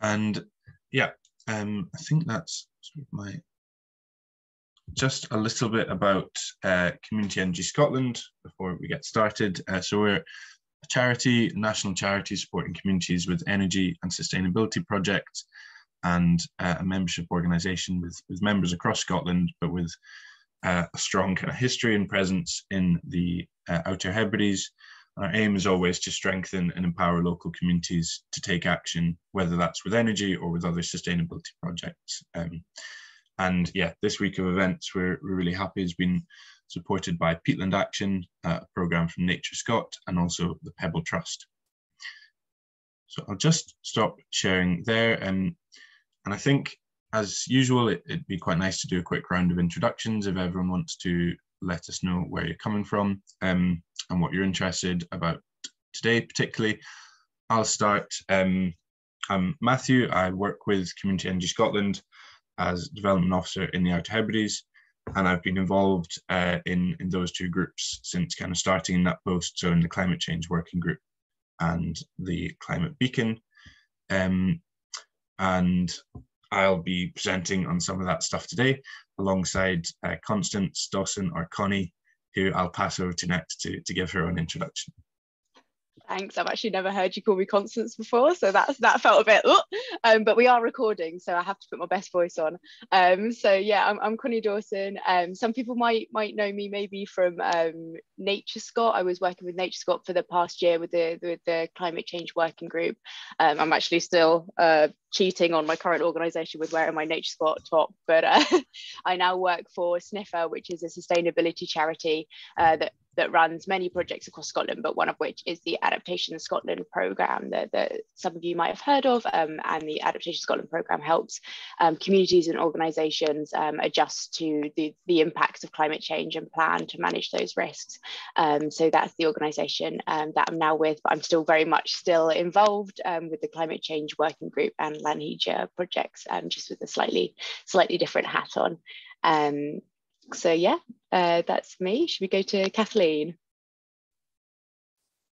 And yeah, I think that's sort of just a little bit about Community Energy Scotland before we get started. So we're a charity, a national charity supporting communities with energy and sustainability projects, and a membership organisation with members across Scotland, but with a strong kind of history and presence in the Outer Hebrides. Our aim is always to strengthen and empower local communities to take action, whether that's with energy or with other sustainability projects. And yeah, this week of events, we're really happy, has been supported by Peatland Action, a programme from Nature Scot, and also the Pebble Trust. So I'll just stop sharing there. And I think, as usual, it'd be quite nice to do a quick round of introductions if everyone wants to let us know where you're coming from and what you're interested about today, particularly. I'll start. I'm Matthew. I work with Community Energy Scotland as Development Officer in the Outer Hebrides, and I've been involved in those two groups since kind of starting in that post, so in the Climate Change Working Group and the Climate Beacon. And I'll be presenting on some of that stuff today, alongside Constance Dawson, or Connie, who I'll pass over to next to give her own introduction. Thanks. I've actually never heard you call me Constance before, so that felt a bit, but we are recording, so I have to put my best voice on. So yeah, I'm Connie Dawson. Some people might know me maybe from Nature Scot. I was working with Nature Scot for the past year with the Climate Change Working Group. I'm actually still cheating on my current organisation with wearing my Nature Scot top, but I now work for Sniffer, which is a sustainability charity that runs many projects across Scotland, but one of which is the Adaptation Scotland programme that some of you might have heard of. And the Adaptation Scotland programme helps communities and organisations adjust to the impacts of climate change and plan to manage those risks. So that's the organisation that I'm now with, but I'm still very much involved with the Climate Change Working Group and Lanhydra projects, just with a slightly different hat on. So yeah, that's me. Should we go to Kathleen?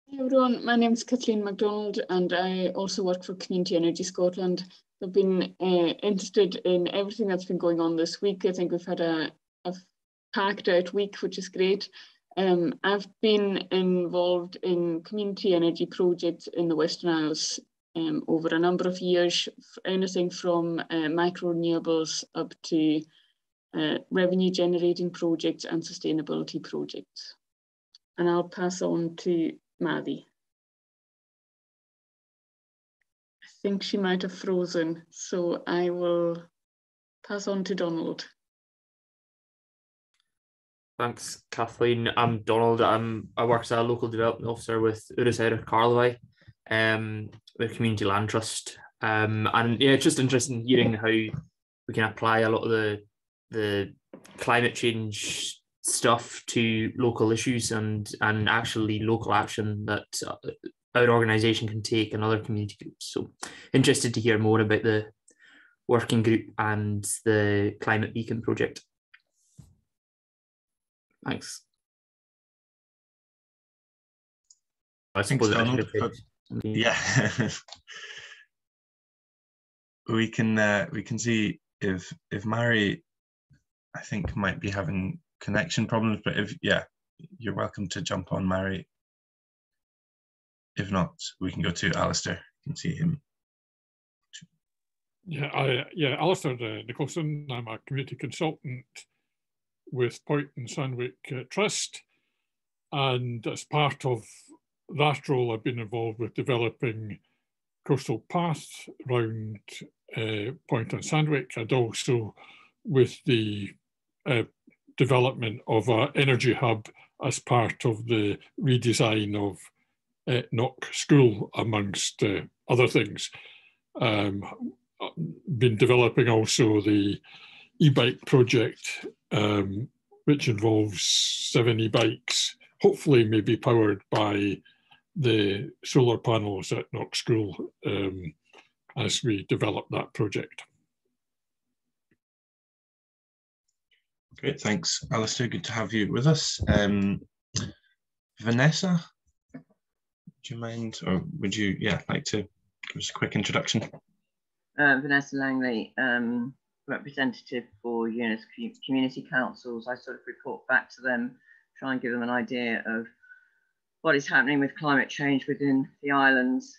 Hey everyone, my name is Kathleen MacDonald, and I also work for Community Energy Scotland. I've been interested in everything that's been going on this week. I think we've had a packed out week, which is great. I've been involved in community energy projects in the Western Isles over a number of years, anything from micro renewables up to revenue generating projects and sustainability projects. And I'll pass on to Maddie. I think she might have frozen, so I will pass on to Donald. Thanks, Kathleen. I'm Donald. I work as a local development officer with Outer Hebrides, with Community Land Trust. And yeah, it's just interesting hearing how we can apply a lot of the climate change stuff to local issues and actually local action that our organisation can take and other community groups. So interested to hear more about the working group and the Climate Beacon project. Thanks. I suppose yeah. we can see if Mary, I think, might be having connection problems, but you're welcome to jump on, Mary. If not, we can go to Alistair. You can see him. Alistair Nicholson. I'm a community consultant with Point and Sandwick Trust, and as part of that role, I've been involved with developing coastal paths around Point and Sandwick, and also with the development of an energy hub as part of the redesign of Knock School, amongst other things. Been developing also the e-bike project, which involves 7 e-bikes, hopefully maybe powered by the solar panels at Knock School as we develop that project. Great, thanks, Alistair. Good to have you with us. Vanessa, do you mind, or would you, like to give us a quick introduction? Vanessa Langley, representative for UNIS community councils. I sort of report back to them, try and give them an idea of what is happening with climate change within the islands.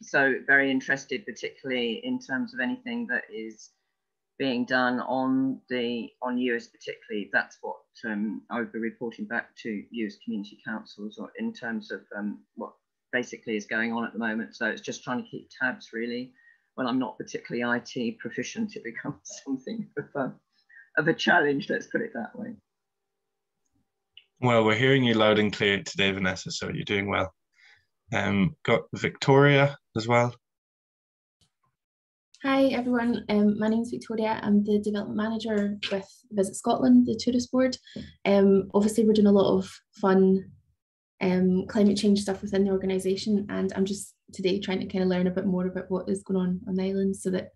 So very interested, particularly in terms of anything that is being done on US particularly. That's what I would be reporting back to US community councils, or in terms of what basically is going on at the moment. So it's just trying to keep tabs, really. When I'm not particularly IT proficient, it becomes something of a challenge, let's put it that way. Well, we're hearing you loud and clear today, Vanessa, so you're doing well. Got Victoria as well. Hi everyone, my name is Victoria. I'm the development manager with Visit Scotland, the tourist board. Obviously we're doing a lot of fun climate change stuff within the organisation, and I'm just today trying to kind of learn a bit more about what is going on the island so that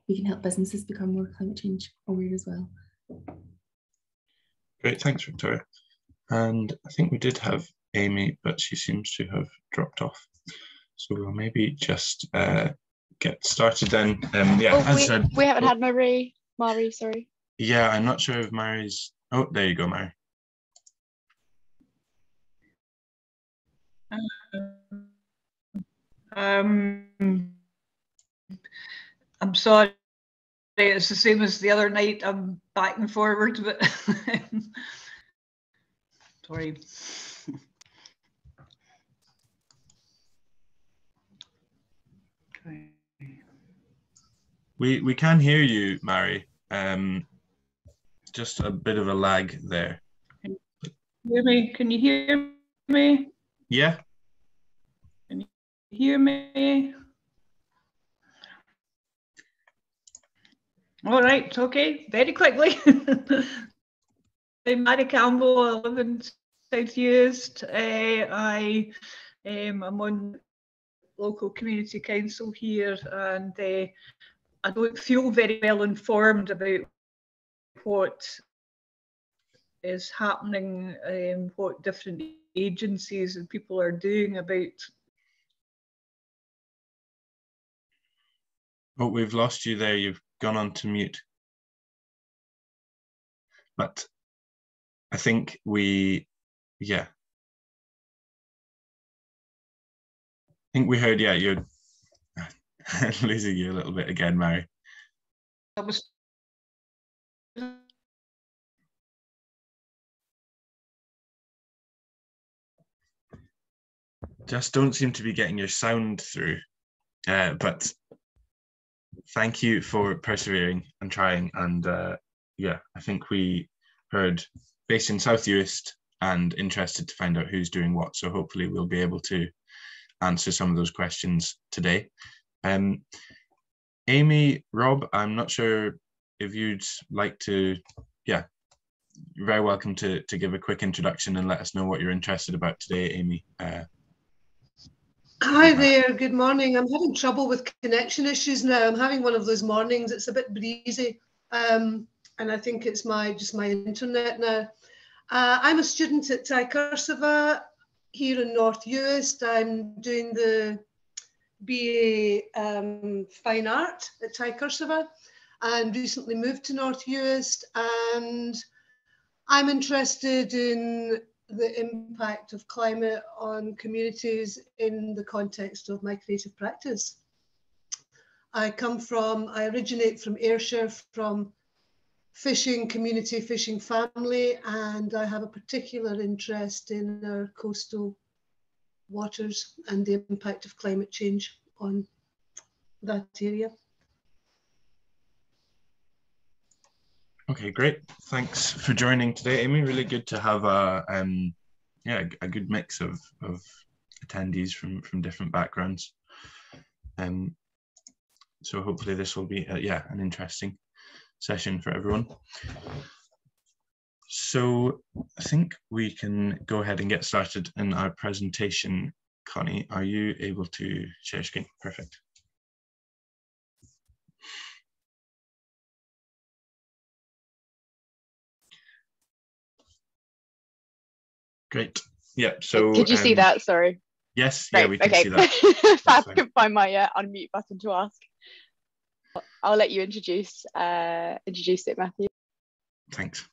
we can help businesses become more climate change aware as well. Great, thanks Victoria. And I think we did have Amy, but she seems to have dropped off. So we'll maybe just get started then. We haven't had Mari, sorry. Yeah, I'm not sure if Mari's, oh, there you go, Mari. I'm sorry, it's the same as the other night. I'm back and forward, but sorry. Okay. We can hear you, Mari. Just a bit of a lag there. Can you hear me? Can you hear me? Yeah. Can you hear me? All right, okay, very quickly. I'm Mary Campbell, I live in South Uist. I'm on local community council here, and I don't feel very well informed about what is happening, what different agencies and people are doing about. Oh, we've lost you there. You've gone on to mute. But I think I think we heard, you're losing you a little bit again, Mary. Just don't seem to be getting your sound through, but thank you for persevering and trying. And I think we heard based in South Uist and interested to find out who's doing what. So hopefully we'll be able to answer some of those questions today. Amy, Rob, I'm not sure if you'd like to, you're very welcome to give a quick introduction and let us know what you're interested about today, Amy. Hi there, good morning. I'm having trouble with connection issues now. I'm having one of those mornings. It's a bit breezy, and I think it's just my internet now. I'm a student at Thide here in North Uist. I'm doing the BA Fine Art at Thide and recently moved to North Uist, and I'm interested in the impact of climate on communities in the context of my creative practice. I originate from Ayrshire, from fishing community, fishing family, and I have a particular interest in our coastal waters and the impact of climate change on that area. Okay, great. Thanks for joining today, Amy. Really good to have a good mix of attendees from different backgrounds. So hopefully this will be an interesting session for everyone. So I think we can go ahead and get started in our presentation. Connie, are you able to share screen? Perfect. Great. Yeah. So could you see that? Sorry. Yes, Great. yeah, we can okay. see that. Fab, can find my unmute button to ask. I'll let you introduce it, Matthew. Thanks.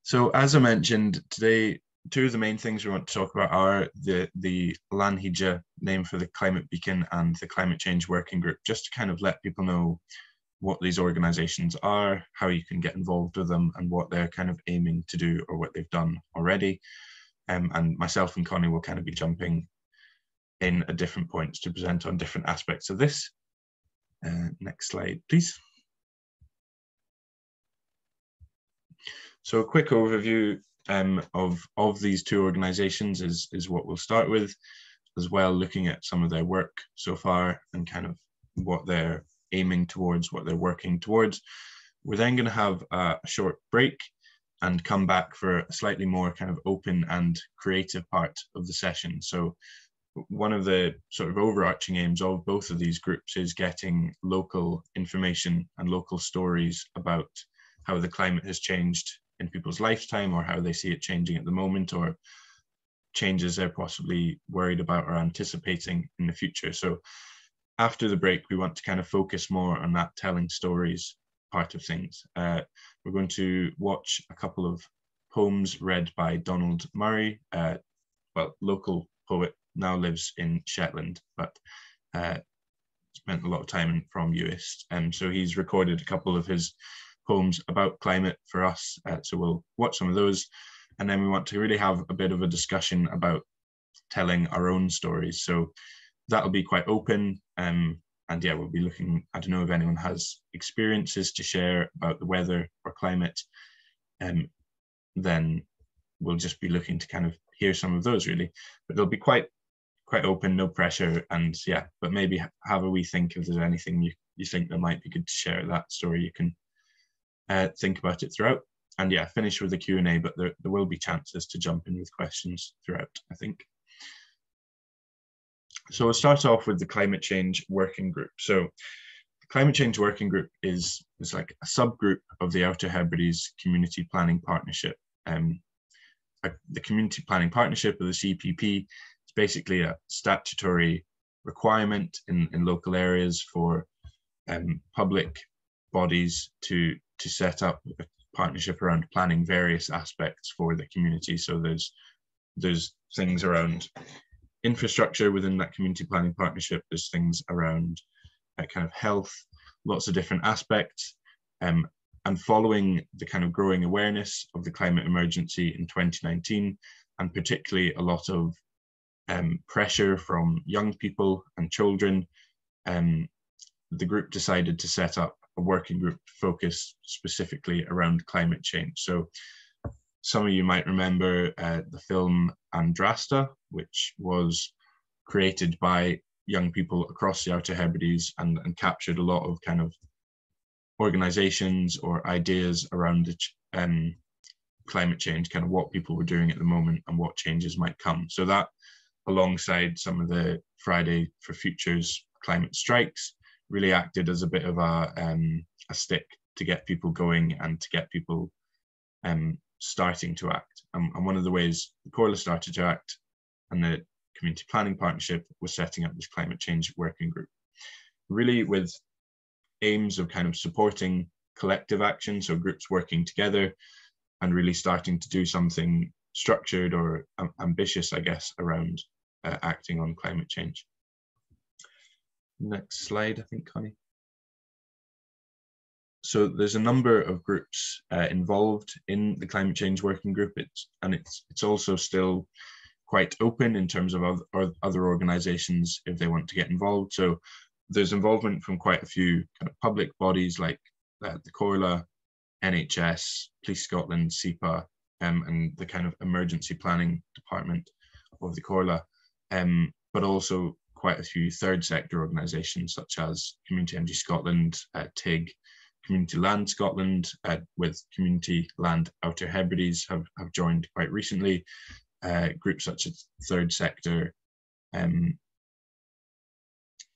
So as I mentioned today, two of the main things we want to talk about are the LANHIJA, name for the Climate Beacon, and the Climate Change Working Group, just to kind of let people know what these organisations are, how you can get involved with them, and what they're kind of aiming to do or what they've done already. And myself and Connie will kind of be jumping in at different points to present on different aspects of this. Next slide, please. So a quick overview of these two organisations is what we'll start with, as well looking at some of their work so far and kind of what they're aiming towards, what they're working towards. We're then going to have a short break and come back for a slightly more kind of open and creative part of the session. So one of the sort of overarching aims of both of these groups is getting local information and local stories about how the climate has changed in people's lifetime, or how they see it changing at the moment, or changes they're possibly worried about or anticipating in the future. So after the break, we want to kind of focus more on that telling stories part of things. We're going to watch a couple of poems read by Donald Murray, well, local poet, now lives in Shetland, but spent a lot of time from US. So he's recorded a couple of his poems about climate for us. So we'll watch some of those. And then we want to really have a bit of a discussion about telling our own stories. So that'll be quite open. And yeah, we'll be looking, I don't know if anyone has experiences to share about the weather or climate. Then we'll just be looking to kind of hear some of those really. But they'll be quite open, no pressure. And yeah, but maybe have a wee think if there's anything you think that might be good to share that story. You can think about it throughout, and yeah, finish with the Q&A, but there will be chances to jump in with questions throughout, I think. So we'll start off with the Climate Change Working Group. So the Climate Change Working Group is like a subgroup of the Outer Hebrides Community Planning Partnership. The Community Planning Partnership, or the CPP, is basically a statutory requirement in local areas for public bodies to set up a partnership around planning various aspects for the community. So there's things around infrastructure within that community planning partnership. There's things around kind of health, lots of different aspects. And following the kind of growing awareness of the climate emergency in 2019, and particularly a lot of pressure from young people and children, the group decided to set up a working group focused specifically around climate change. So some of you might remember the film Andrasta, which was created by young people across the Outer Hebrides and captured a lot of kind of organizations or ideas around climate change, kind of what people were doing at the moment and what changes might come. So that, alongside some of the Friday for Future's climate strikes, really acted as a bit of a stick to get people going and to get people starting to act. And one of the ways the Corla started to act and the Community Planning Partnership was setting up this Climate Change Working Group, really with aims of kind of supporting collective action, so groups working together and really starting to do something structured or ambitious, I guess, around acting on climate change. Next slide, I think, Connie. So there's a number of groups involved in the Climate Change Working Group, it's also still quite open in terms of other organisations if they want to get involved. So there's involvement from quite a few kind of public bodies like the Corla, NHS, Police Scotland, SEPA, and the kind of emergency planning department of the Corla, but also quite a few third sector organisations such as Community Energy Scotland, TIG, Community Land Scotland, with Community Land Outer Hebrides have joined quite recently. Groups such as third sector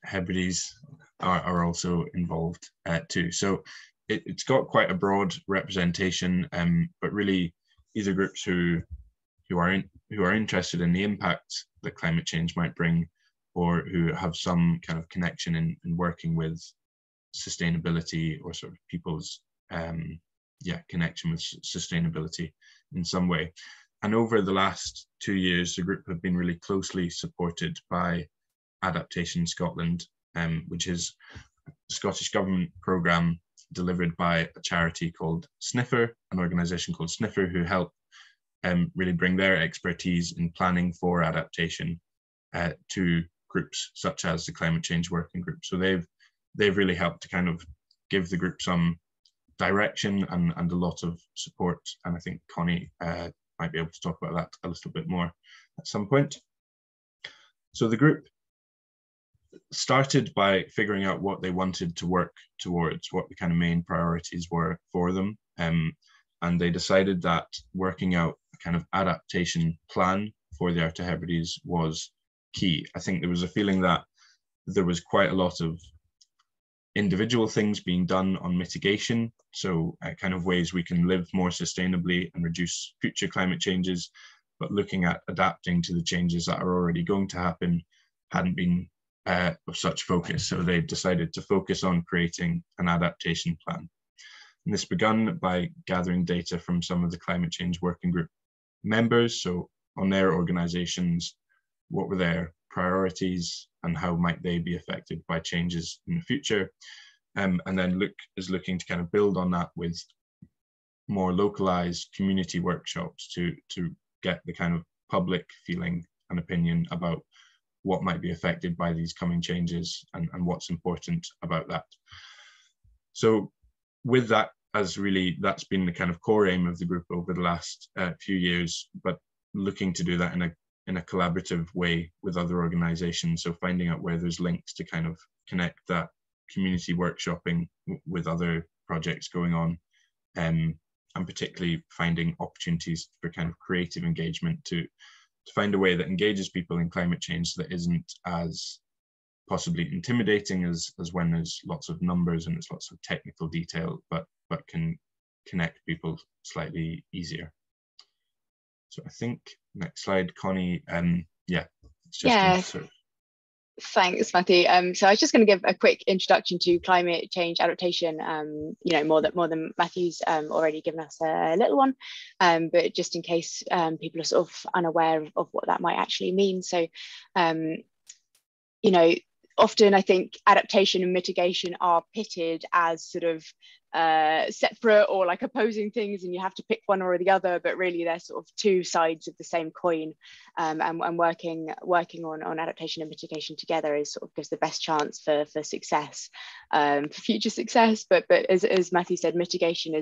Hebrides are also involved too. So it's got quite a broad representation, but really these are groups who who are interested in the impact that climate change might bring, or who have some kind of connection in working with sustainability, or sort of people's connection with sustainability in some way. And over the last 2 years, the group have been really closely supported by Adaptation Scotland, which is a Scottish Government programme delivered by a charity called Sniffer, an organisation called Sniffer, who help really bring their expertise in planning for adaptation to groups such as the Climate Change Working Group. So they've really helped to kind of give the group some direction and a lot of support. And I think Connie might be able to talk about that a little bit more at some point. So the group started by figuring out what they wanted to work towards, what the kind of main priorities were for them. And they decided that working out a kind of adaptation plan for the Outer Hebrides was key. I think there was a feeling that there was quite a lot of individual things being done on mitigation, so kind of ways we can live more sustainably and reduce future climate changes, but looking at adapting to the changes that are already going to happen hadn't been of such focus. So they decided to focus on creating an adaptation plan. And this began by gathering data from some of the Climate Change Working Group members, so on their organisations, what were their priorities and how might they be affected by changes in the future, and then looking to kind of build on that with more localized community workshops to get the kind of public feeling and opinion about what might be affected by these coming changes and what's important about that. So with that, that's been the kind of core aim of the group over the last few years, but looking to do that in a collaborative way with other organizations. So finding out where there's links to kind of connect that community workshopping with other projects going on, and particularly finding opportunities for kind of creative engagement to find a way that engages people in climate change that isn't as possibly intimidating as when there's lots of numbers and there's lots of technical detail, but can connect people slightly easier. So I think next slide, Connie. Thanks, Matthew. So I was just going to give a quick introduction to climate change adaptation. More than Matthew's already given us a little one, but just in case people are sort of unaware of what that might actually mean. So, often I think adaptation and mitigation are pitted as sort of separate or like opposing things, and you have to pick one or the other, but really they're sort of two sides of the same coin, and working on adaptation and mitigation together is sort of gives the best chance for success, for future success. But as Matthew said, mitigation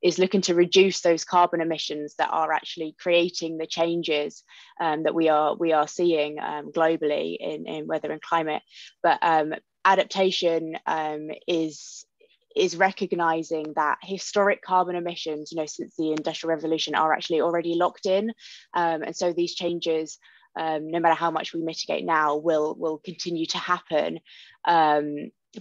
is looking to reduce those carbon emissions that are actually creating the changes that we are seeing globally in weather and climate. But adaptation is recognizing that historic carbon emissions, since the Industrial Revolution, are actually already locked in, and so these changes, no matter how much we mitigate now, will continue to happen.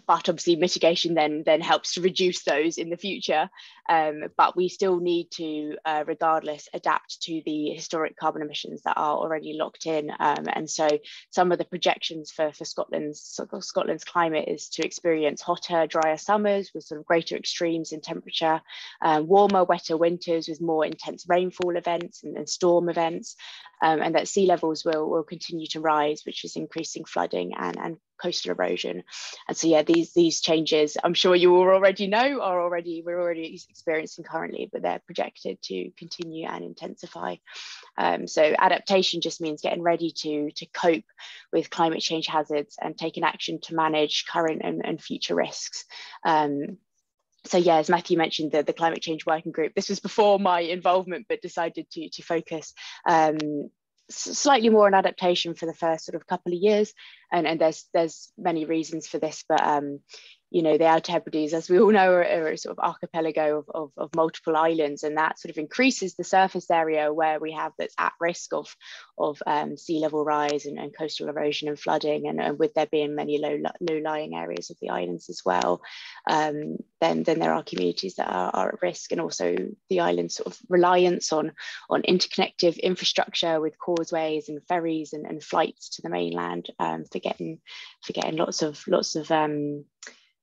But obviously mitigation then helps to reduce those in the future, but we still need to regardless adapt to the historic carbon emissions that are already locked in, and so some of the projections for Scotland's climate is to experience hotter, drier summers with sort of greater extremes in temperature, warmer, wetter winters with more intense rainfall events and storm events, and that sea levels will continue to rise, which is increasing flooding and coastal erosion. And so these changes, I'm sure you all already know, we're already experiencing currently, but they're projected to continue and intensify. So adaptation just means getting ready to cope with climate change hazards and taking action to manage current and future risks. So as Matthew mentioned, the Climate Change Working Group, this was before my involvement, but decided to focus slightly more on adaptation for the first sort of couple of years, and there's many reasons for this, but the Outer Hebrides, as we all know, are a sort of archipelago of multiple islands, and that sort of increases the surface area where we have that's at risk of sea level rise and coastal erosion and flooding, and with there being many low-lying areas of the islands as well, then there are communities that are at risk, and also the island's sort of reliance on interconnected infrastructure with causeways and ferries and flights to the mainland for getting lots of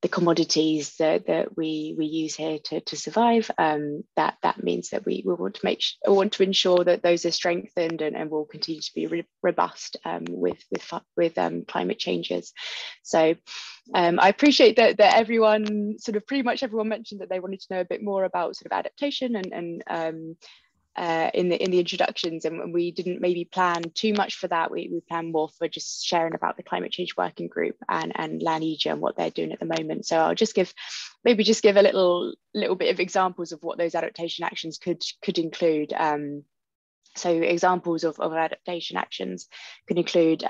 the commodities that we use here to survive. That means that we want to ensure that those are strengthened and will continue to be robust with climate changes. So I appreciate that everyone, sort of pretty much everyone, mentioned that they wanted to know a bit more about sort of adaptation and in the introductions, and we didn't maybe plan too much for that. We planned more for just sharing about the climate change working group and Lanija and what they're doing at the moment. So I'll just give a little bit of examples of what those adaptation actions could include. So examples of adaptation actions could include,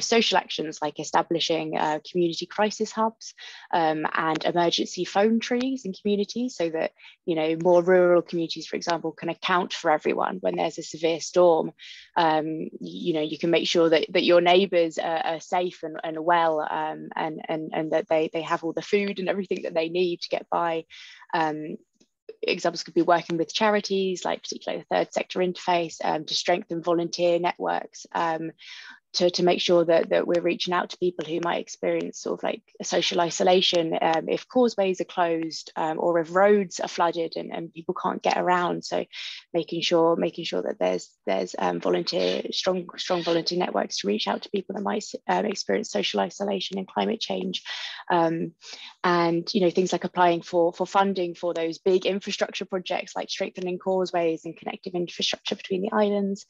social actions like establishing community crisis hubs and emergency phone trees in communities, so that, more rural communities, for example, can account for everyone when there's a severe storm. You can make sure that your neighbours are safe and well, and that they have all the food and everything that they need to get by. Examples could be working with charities, like particularly the third sector interface, to strengthen volunteer networks, to make sure that we're reaching out to people who might experience sort of like a social isolation if causeways are closed, or if roads are flooded and people can't get around. So making sure that there's strong volunteer networks to reach out to people that might experience social isolation and climate change. And things like applying for funding for those big infrastructure projects like strengthening causeways and connective infrastructure between the islands,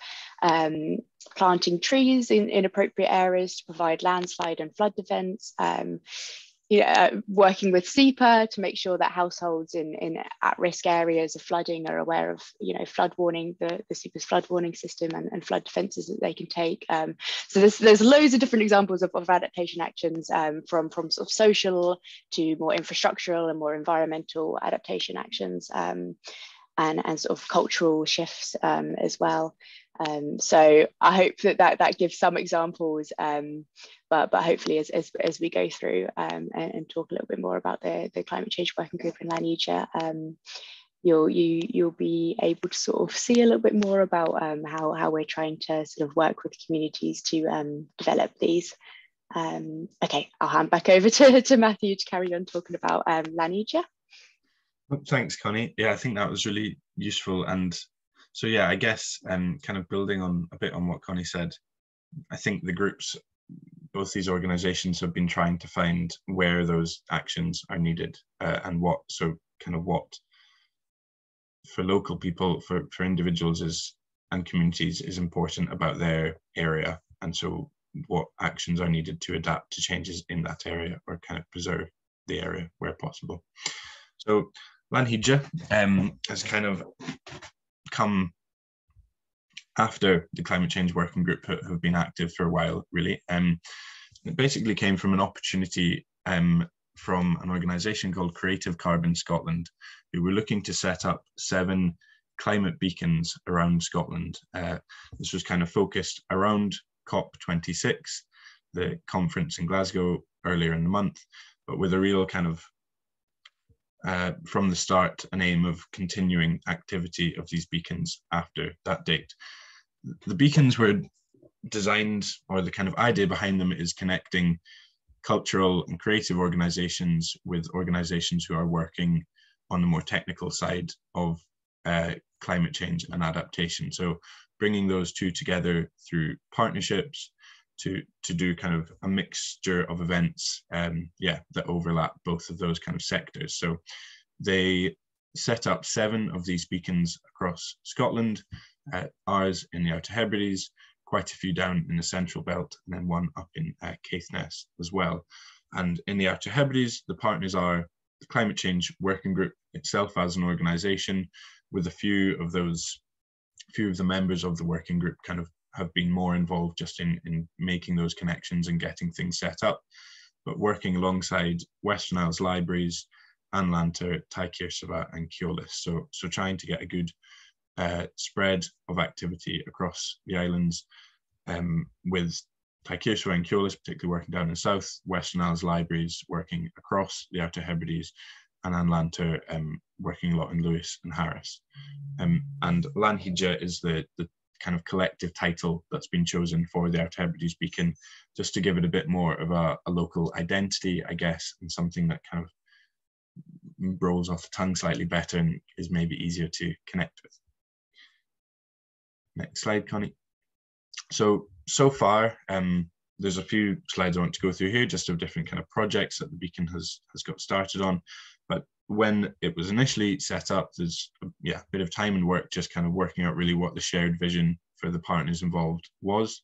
planting trees in appropriate areas to provide landslide and flood defence, working with SEPA to make sure that households in at-risk areas of flooding are aware of flood warning, the SEPA's flood warning system and flood defences that they can take. So there's loads of different examples of adaptation actions, from sort of social to more infrastructural and more environmental adaptation actions, and sort of cultural shifts as well. So I hope that gives some examples, but hopefully as we go through and talk a little bit more about the climate change working group in Lanija, you'll be able to sort of see a little bit more about how we're trying to sort of work with communities to develop these. Okay, I'll hand back over to Matthew to carry on talking about Lanija. Thanks, Connie. Yeah, I think that was really useful. And so, yeah, I guess kind of building on a bit on what Connie said, I think the groups, both these organisations, have been trying to find where those actions are needed, and what for local people, for individuals and communities is important about their area, and so what actions are needed to adapt to changes in that area or kind of preserve the area where possible. So Lanija has kind of come after the climate change working group have been active for a while, really. It basically came from an opportunity from an organisation called Creative Carbon Scotland, who were looking to set up 7 climate beacons around Scotland. This was kind of focused around COP26, the conference in Glasgow earlier in the month, but with a real kind of from the start, an aim of continuing activity of these beacons after that date. The beacons were designed, or the kind of idea behind them is connecting cultural and creative organisations with organisations who are working on the more technical side of climate change and adaptation. So bringing those two together through partnerships to do kind of a mixture of events, that overlap both of those kind of sectors. So they set up 7 of these beacons across Scotland, ours in the Outer Hebrides, quite a few down in the Central Belt, and then one up in Caithness as well. And in the Outer Hebrides, the partners are the Climate Change Working Group itself as an organisation, with a few of the members of the working group kind of have been more involved just in making those connections and getting things set up. but working alongside Western Isles Libraries, An Lantern, Thide, and Keolis. So trying to get a good spread of activity across the islands, with Thide and Keolis particularly working down in the south, Western Isles Libraries working across the Outer Hebrides, and An Lantern working a lot in Lewis and Harris. And Lanhydja is the kind of collective title that's been chosen for the Outer Hebrides Beacon, just to give it a bit more of a local identity, I guess, and something that kind of rolls off the tongue slightly better and is maybe easier to connect with. Next slide, Connie. So far, there's a few slides I want to go through here, just of different kind of projects that the Beacon has got started on. But when it was initially set up, there's a bit of time and work just kind of working out really what the shared vision for the partners involved was.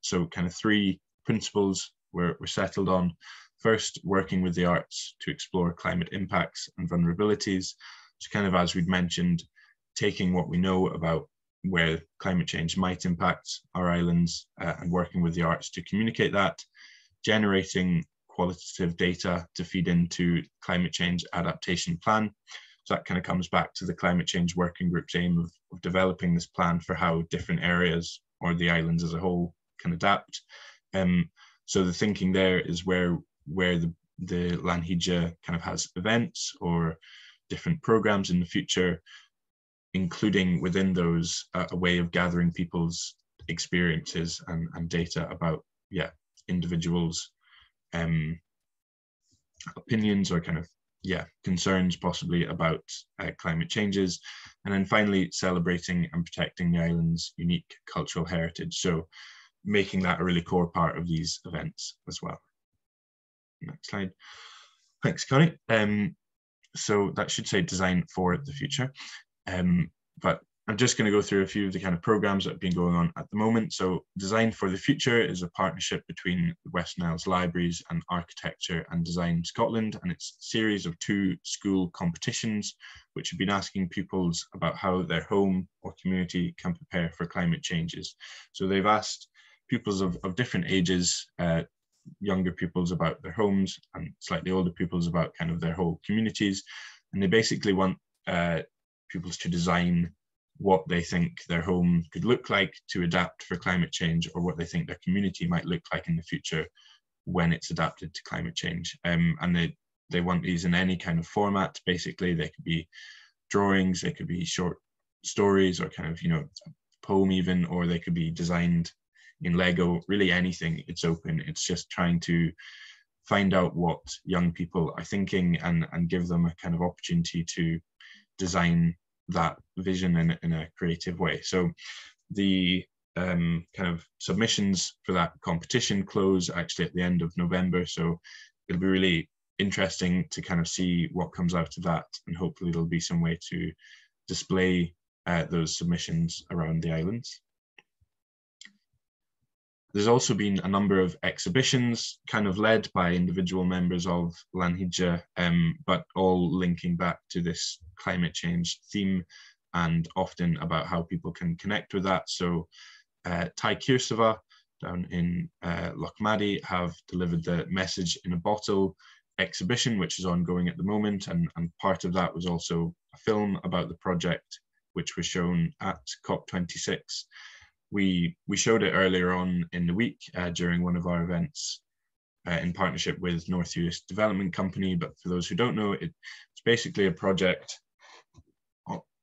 So kind of three principles were settled on. First, working with the arts to explore climate impacts and vulnerabilities. So kind of, as we'd mentioned, taking what we know about where climate change might impact our islands and working with the arts to communicate that, generating qualitative data to feed into climate change adaptation plan. So that kind of comes back to the climate change working group's aim of developing this plan for how different areas or the islands as a whole can adapt. So the thinking there is where the Lanhydja kind of has events or different programs in the future, including within those a way of gathering people's experiences and data about individuals' opinions or kind of concerns possibly about climate changes, and then finally celebrating and protecting the island's unique cultural heritage, so making that a really core part of these events as well. Next slide. Thanks, Connie. So that should say design for the future. But I'm just going to go through a few of the kind of programs that have been going on at the moment. So Design for the Future is a partnership between the Western Isles Libraries and Architecture and Design Scotland, and it's a series of 2 school competitions which have been asking pupils about how their home or community can prepare for climate changes. So they've asked pupils of different ages, younger pupils about their homes and slightly older pupils about kind of their whole communities, and they basically want pupils to design what they think their home could look like to adapt for climate change, or what they think their community might look like in the future when it's adapted to climate change. And they want these in any kind of format. Basically, they could be drawings, they could be short stories, or kind of, a poem even, or they could be designed in Lego, really anything. It's open. It's just trying to find out what young people are thinking and give them a kind of opportunity to design that vision in a creative way. So the kind of submissions for that competition close actually at the end of November. So it'll be really interesting to kind of see what comes out of that, and hopefully there'll be some way to display those submissions around the islands. There's also been a number of exhibitions kind of led by individual members of Lanhydja, but all linking back to this climate change theme, and often about how people can connect with that. So Thide down in Lochmaddy have delivered the Message in a Bottle exhibition, which is ongoing at the moment, and part of that was also a film about the project, which was shown at COP26. We showed it earlier on in the week during one of our events in partnership with North Youth Development Company. But for those who don't know, it's basically a project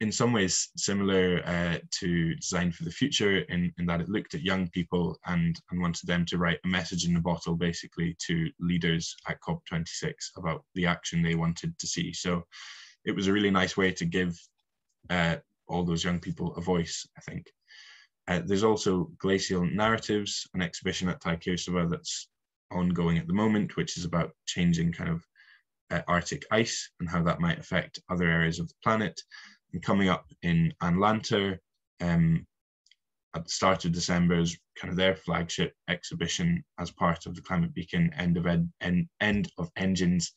in some ways similar to Design for the Future, in that it looked at young people and wanted them to write a message in a bottle, basically, to leaders at COP26 about the action they wanted to see. So it was a really nice way to give all those young people a voice, I think. There's also Glacial Narratives, an exhibition at Thide that's ongoing at the moment, which is about changing kind of Arctic ice and how that might affect other areas of the planet. And coming up in An Lantern at the start of December is kind of their flagship exhibition as part of the Climate Beacon End of Engines,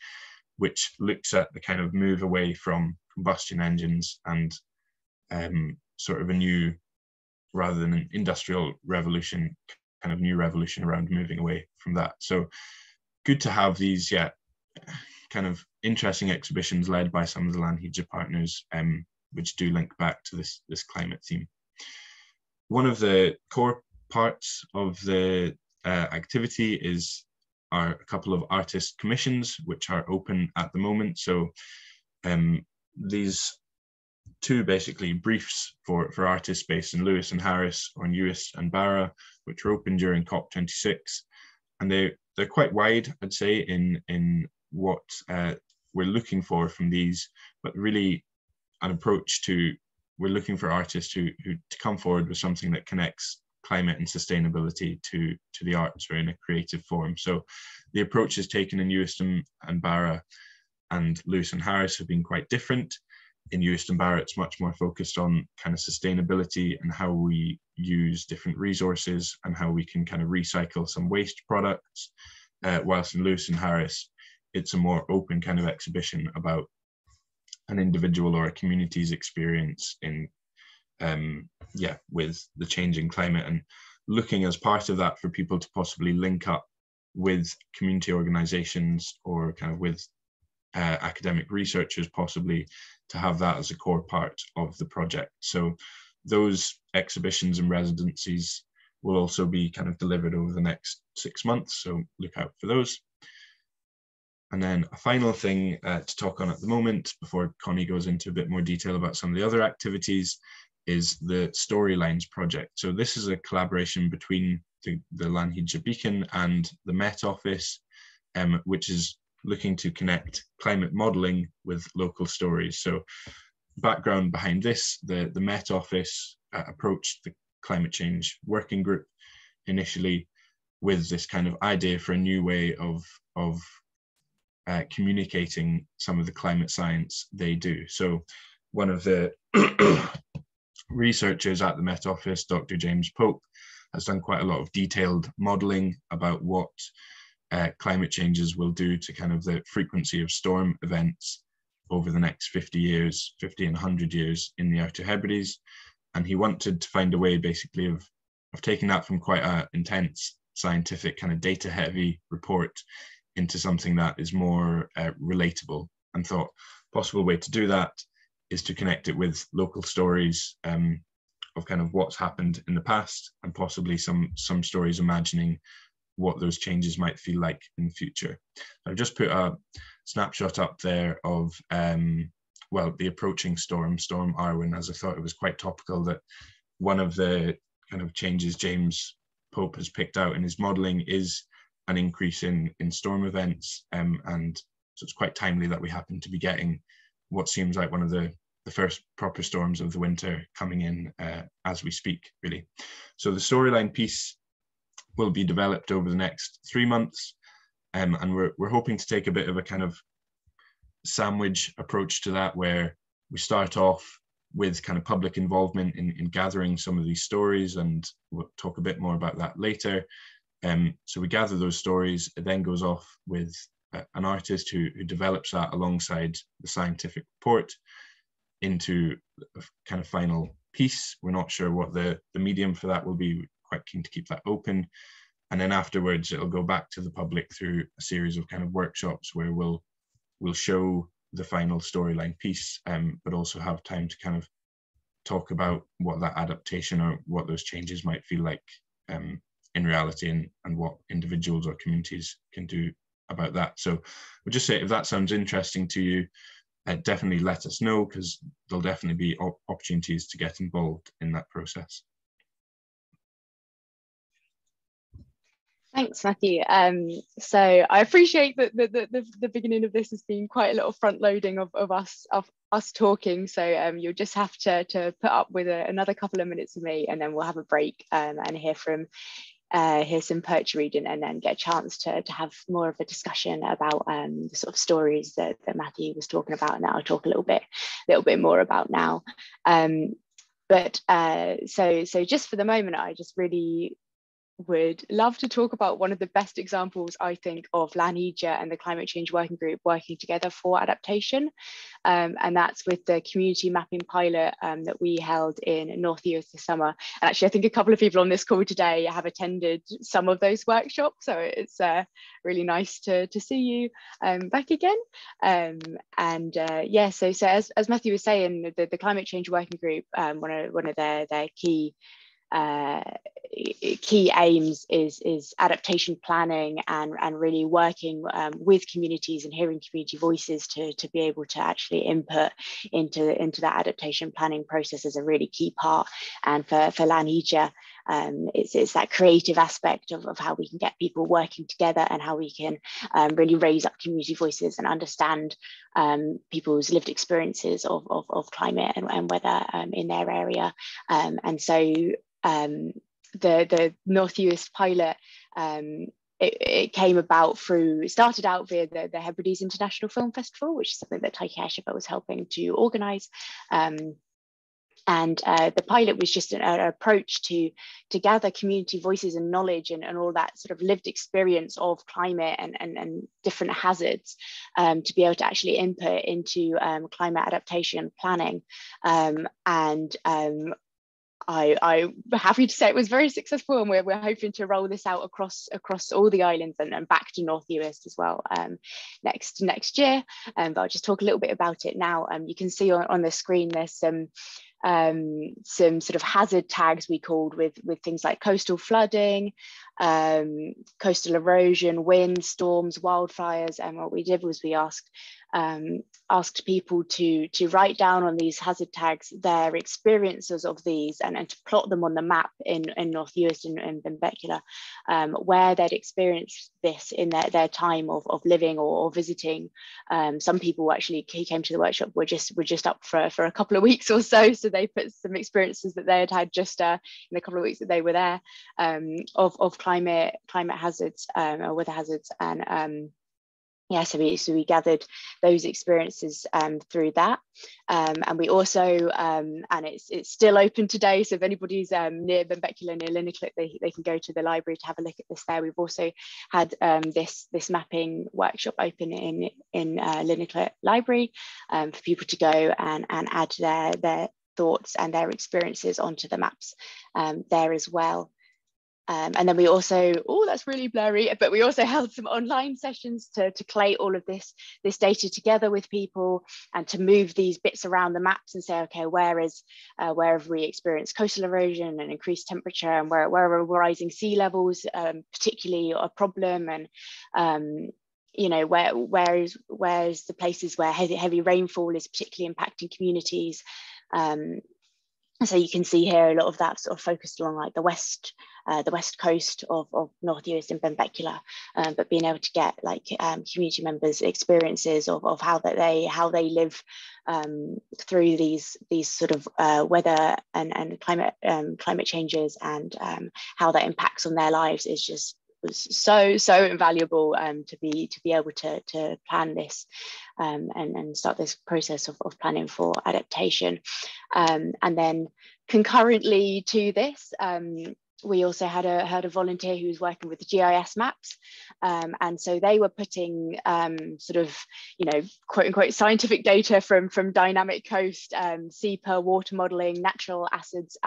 which looks at the kind of move away from combustion engines and sort of a new, rather than an industrial revolution, kind of new revolution around moving away from that. So good to have these, kind of interesting exhibitions led by some of the Lanhydra partners, which do link back to this climate theme. One of the core parts of the activity are a couple of artist commissions, which are open at the moment. So these two basically briefs for artists based in Lewis and Harris or in Uist and Barra, which were open during COP26, and they're quite wide, I'd say, in what we're looking for from these, but really an approach to, we're looking for artists who to come forward with something that connects climate and sustainability to the arts or in a creative form. So the approaches taken in Uist and Barra and Lewis and Harris have been quite different. In Uist and Barra, it's much more focused on kind of sustainability and how we use different resources and how we can kind of recycle some waste products. Whilst in Lewis and Harris, it's a more open kind of exhibition about an individual or a community's experience in, with the changing climate, and looking as part of that for people to possibly link up with community organizations or kind of with academic researchers, possibly, to have that as a core part of the project. So those exhibitions and residencies will also be kind of delivered over the next 6 months, so look out for those. And then a final thing to talk on at the moment, before Connie goes into a bit more detail about some of the other activities, is the Storylines project. So this is a collaboration between the Lanhydra Beacon and the Met Office, which is looking to connect climate modelling with local stories. So background behind this, the Met Office approached the Climate Change Working Group initially with this kind of idea for a new way of communicating some of the climate science they do. So one of the researchers at the Met Office, Dr. James Pope, has done quite a lot of detailed modelling about what climate changes will do to kind of the frequency of storm events over the next 50 and 100 years in the Outer Hebrides. And he wanted to find a way basically of taking that from quite an intense scientific kind of data heavy report into something that is more relatable, and thought possible way to do that is to connect it with local stories of kind of what's happened in the past, and possibly some stories imagining what those changes might feel like in the future. I've just put a snapshot up there of the approaching Storm Arwen, as I thought it was quite topical that one of the kind of changes James Pope has picked out in his modelling is an increase in storm events, and so it's quite timely that we happen to be getting what seems like one of the first proper storms of the winter coming in as we speak, really. So the storyline piece will be developed over the next 3 months, and we're hoping to take a bit of a kind of sandwich approach to that, where we start off with kind of public involvement in gathering some of these stories, and we'll talk a bit more about that later. So we gather those stories, it then goes off with an artist who develops that alongside the scientific report into a kind of final piece. We're not sure what the medium for that will be. We're quite keen to keep that open. And then afterwards, it'll go back to the public through a series of kind of workshops where we'll show the final storyline piece, but also have time to kind of talk about what that adaptation or what those changes might feel like in reality, and what individuals or communities can do about that. So we'll just say, if that sounds interesting to you, definitely let us know, because there'll definitely be opportunities to get involved in that process. Thanks, Matthew. So I appreciate that the beginning of this has been quite a lot of front loading of us talking. So you'll just have to put up with another couple of minutes of me, and then we'll have a break and hear some poetry reading, and then get a chance to have more of a discussion about the sort of stories that Matthew was talking about, and that I'll talk a little bit more about now. So just for the moment, I just really would love to talk about one of the best examples, I think, of Lanija and the Climate Change Working Group working together for adaptation. And that's with the community mapping pilot that we held in North Uist this summer. And actually, I think a couple of people on this call today have attended some of those workshops. So it's really nice to see you back again. Yeah, so as Matthew was saying, the Climate Change Working Group, one of their key aims is adaptation planning and really working with communities and hearing community voices to be able to actually input into that adaptation planning process is a really key part. And for Lanija, it's that creative aspect of how we can get people working together and how we can really raise up community voices and understand people's lived experiences of climate and weather in their area. And so the North Uist pilot, it came about it started out via the Hebrides International Film Festival, which is something that Taiki Ashaba was helping to organise. And the pilot was just an approach to gather community voices and knowledge and all that sort of lived experience of climate and different hazards to be able to actually input into climate adaptation planning. I'm happy to say it was very successful, and we're hoping to roll this out across all the islands and back to North Uist as well next year. But I'll just talk a little bit about it now. You can see on the screen there's some sort of hazard tags we called with things like coastal flooding, coastal erosion, wind, storms, wildfires. And what we did was we asked people to write down on these hazard tags their experiences of these and to plot them on the map in North Uist and Benbecula, where they'd experienced this in their time of living or visiting. Some people actually who came to the workshop were just up for a couple of weeks or so they put some experiences that they had just in the couple of weeks that they were there of climate hazards or weather hazards. And yeah, so we gathered those experiences through that, and we also and it's still open today. So if anybody's near Benbecula, near Linneclip, they can go to the library to have a look at this there. We've also had this mapping workshop open in Linneclip Library for people to go and add their thoughts and their experiences onto the maps there as well. And then we also, that's really blurry, but we also held some online sessions to collate all of this data together with people and to move these bits around the maps and say, okay, where have we experienced coastal erosion and increased temperature, and where are rising sea levels particularly a problem, and you know, where's the places where heavy rainfall is particularly impacting communities. So you can see here a lot of that sort of focused along like the west coast of North Uist and Benbecula, but being able to get like community members' experiences of how they live through these sort of weather and climate changes, and how that impacts on their lives was so invaluable to be able to plan this and start this process of planning for adaptation. And then concurrently to this, we also had a volunteer who was working with the GIS maps, and so they were putting sort of, you know, quote unquote scientific data from dynamic coast, SEPA, water modelling, natural assets,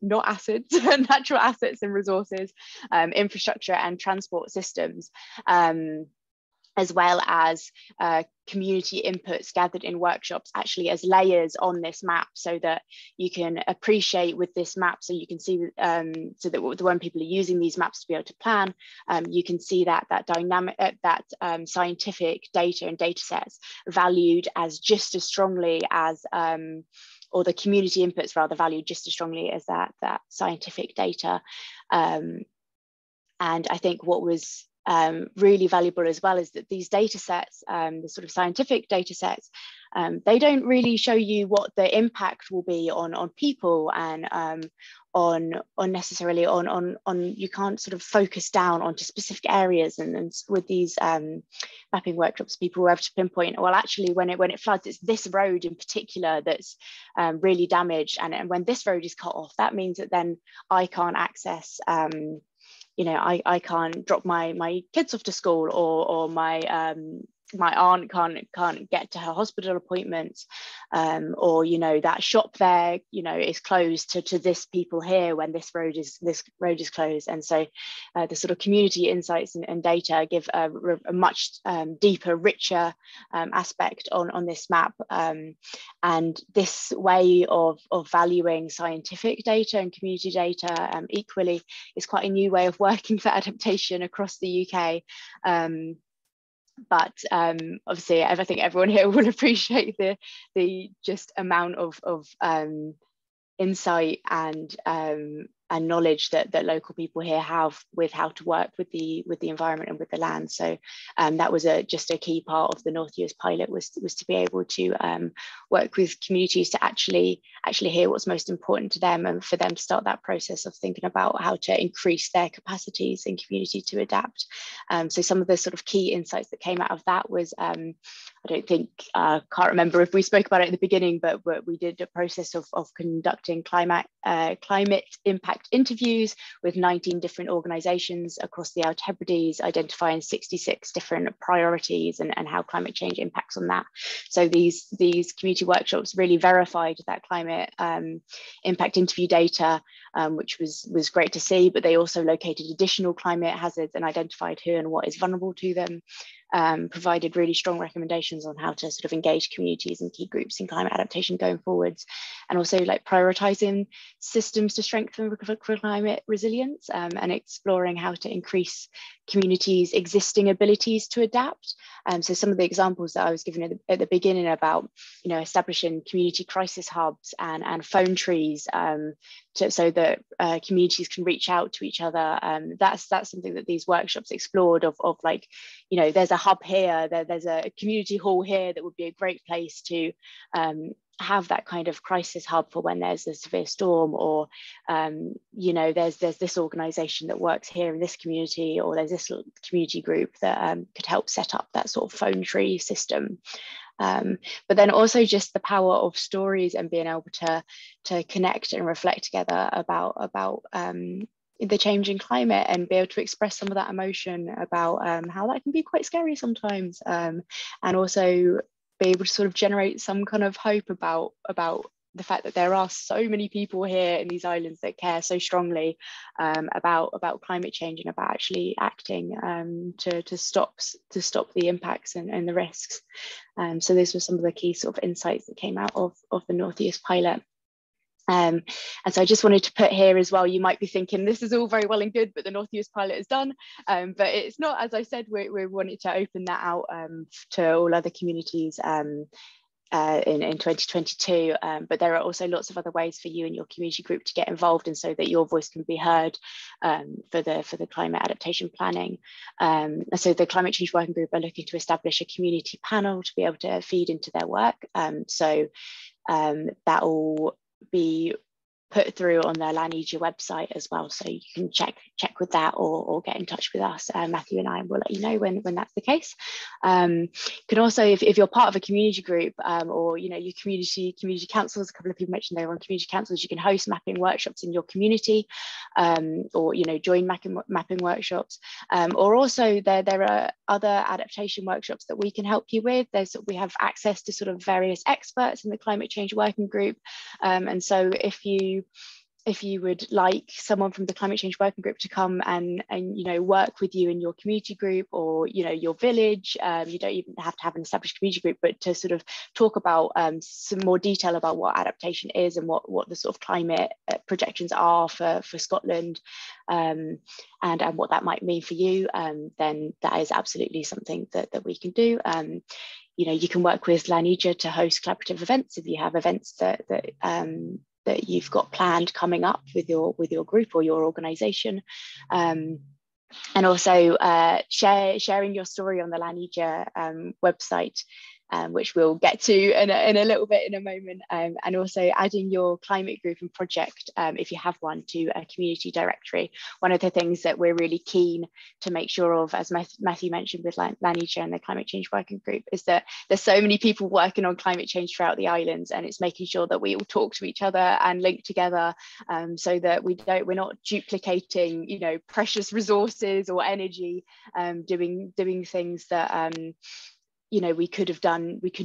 not acids, natural assets and resources, infrastructure and transport systems, as well as community inputs gathered in workshops actually as layers on this map, so that you can appreciate with this map, so you can see so that when people are using these maps to be able to plan, you can see that dynamic, scientific data and data sets valued as just as strongly as or the community inputs rather valued just as strongly as that scientific data. And I think what was really valuable as well is that these data sets, the sort of scientific data sets, they don't really show you what the impact will be on people and necessarily on you can't sort of focus down onto specific areas, and with these mapping workshops, people were able to pinpoint, well, actually when it floods, it's this road in particular that's really damaged, and when this road is cut off, that means that then I can't access I can't drop my kids off to school, or my aunt can't get to her hospital appointments, or that shop there is closed to this people here when this road is closed. And so the sort of community insights and data give a much deeper, richer aspect on this map, and this way of valuing scientific data and community data equally is quite a new way of working for adaptation across the UK. But obviously, I think everyone here will appreciate the just amount of insight and knowledge that local people here have with how to work with the environment and with the land. So that was just a key part of the North US pilot, was to be able to work with communities to actually hear what's most important to them, and for them to start that process of thinking about how to increase their capacities in community to adapt. So some of the sort of key insights that came out of that was, I don't think, can't remember if we spoke about it at the beginning, but we did a process of conducting climate impact interviews with 19 different organisations across the Outer Hebrides, identifying 66 different priorities and how climate change impacts on that. So these community workshops really verified that climate impact interview data, which was great to see, but they also located additional climate hazards and identified who and what is vulnerable to them. Provided really strong recommendations on how to sort of engage communities and key groups in climate adaptation going forwards, and also like prioritising systems to strengthen climate resilience, and exploring how to increase communities' existing abilities to adapt. So some of the examples that I was given at the beginning about establishing community crisis hubs and phone trees, so that communities can reach out to each other. That's something that these workshops explored of like, there's a hub here, there's a community hall here that would be a great place to have that kind of crisis hub for when there's a severe storm, or there's this organisation that works here in this community, or there's this community group that could help set up that sort of phone tree system. But then also just the power of stories and being able to connect and reflect together about the changing climate, and be able to express some of that emotion about how that can be quite scary sometimes, and also be able to sort of generate some kind of hope about the fact that there are so many people here in these islands that care so strongly about climate change, and about actually acting to stop the impacts and the risks. So those were some of the key sort of insights that came out of the North US pilot. And so I just wanted to put here as well, you might be thinking this is all very well and good, but the North US pilot is done, but it's not. As I said, we wanted to open that out to all other communities in 2022, but there are also lots of other ways for you and your community group to get involved, and so that your voice can be heard for the climate adaptation planning. So the Climate Change Working Group are looking to establish a community panel to be able to feed into their work. So that will be put through on their Lanesia website as well, so you can check with that, or get in touch with us. Matthew and I will let you know when that's the case. You can also, if you're part of a community group, or your community councils, a couple of people mentioned they were on community councils, you can host mapping workshops in your community, or join mapping workshops, or also there are other adaptation workshops that we can help you with. We have access to sort of various experts in the Climate Change Working Group, and so if you would like someone from the Climate Change Working Group to come and work with you in your community group, or your village, you don't even have to have an established community group, but to sort of talk about some more detail about what adaptation is, and what the sort of climate projections are for Scotland, and what that might mean for you, then that is absolutely something that we can do. You can work with Lanesia to host collaborative events if you have events that you've got planned coming up with your group or your organisation, and also sharing your story on the Lanesia website which we'll get to in a little bit in a moment, and also adding your climate group and project, if you have one, to a community directory. One of the things that we're really keen to make sure of, as Matthew mentioned with Lanija and the climate change working group, is that there's so many people working on climate change throughout the islands, and it's making sure that we all talk to each other and link together, so that we're not duplicating, you know, precious resources or energy, doing things that you know, we could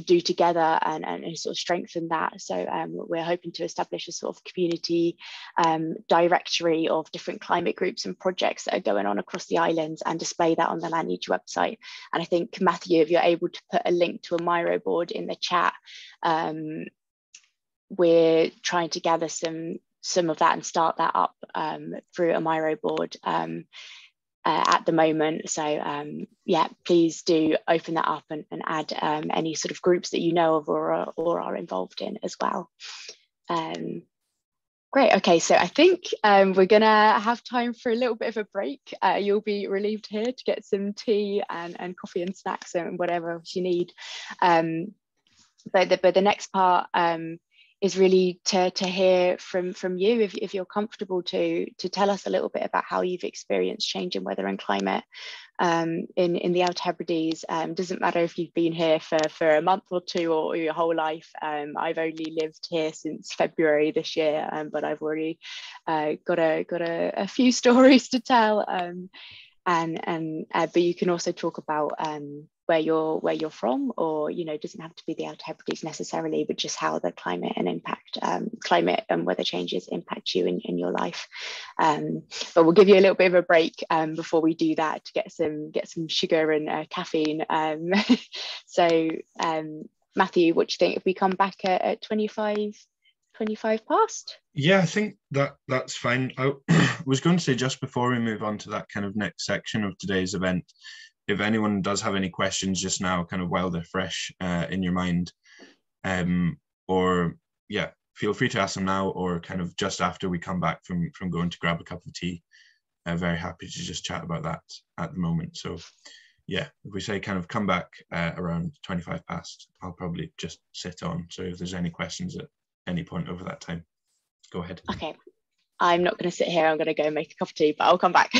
do together, and sort of strengthen that. So we're hoping to establish a sort of community directory of different climate groups and projects that are going on across the islands, and display that on the Lanija website. And I think, Matthew, if you're able to put a link to a Miro board in the chat, we're trying to gather some of that and start that up through a Miro board at the moment. So yeah, please do open that up and add any sort of groups that you know of or are involved in as well. Great. Okay, so I think we're gonna have time for a little bit of a break. You'll be relieved here to get some tea and coffee and snacks and whatever else you need. But the next part is really to hear from you, if you're comfortable to tell us a little bit about how you've experienced change in weather and climate in the Outer Hebrides. Doesn't matter if you've been here for a month or two or your whole life. I've only lived here since February this year, but I've already got a few stories to tell. But you can also talk about where you're from, or, you know, it doesn't have to be the Outer Hebrides necessarily, but just how the climate and weather changes impact you in your life. But we'll give you a little bit of a break before we do that, to get some sugar and caffeine. So Matthew, what do you think if we come back at 25 past? Yeah, I think that's fine. I was going to say, just before we move on to that kind of next section of today's event, if anyone does have any questions just now, kind of while they're fresh in your mind, or yeah, feel free to ask them now, or kind of just after we come back from going to grab a cup of tea. Very happy to just chat about that at the moment. So yeah, if we say kind of come back around 25 past, I'll probably just sit on. So if there's any questions at any point over that time, go ahead. Okay, I'm not going to sit here. I'm going to go make a cup of tea, but I'll come back.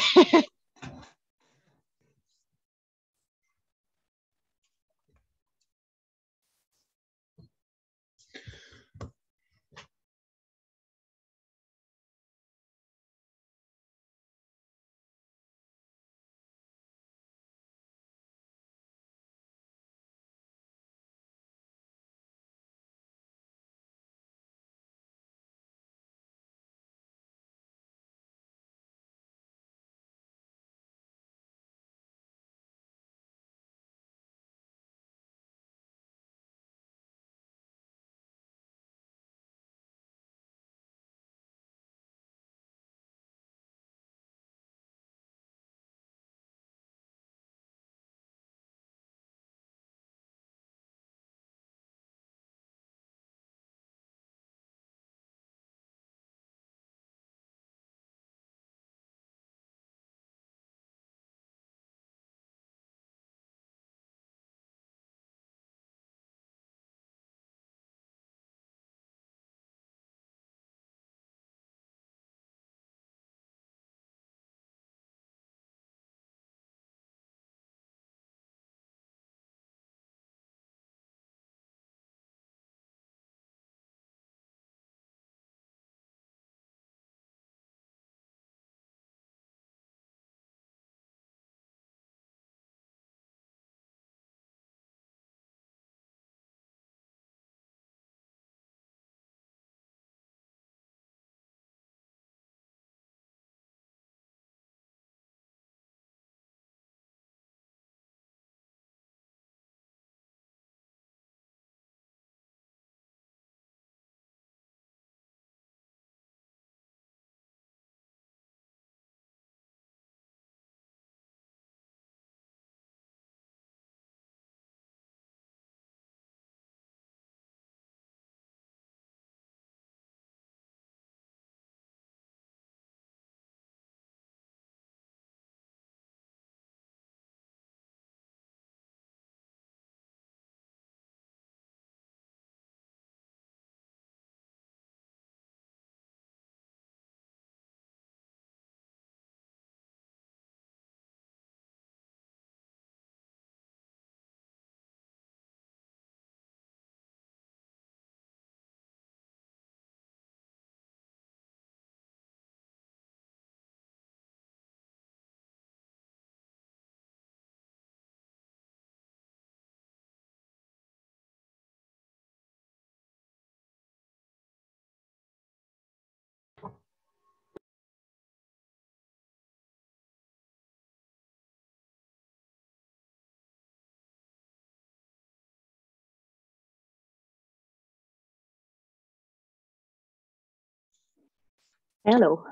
Hello.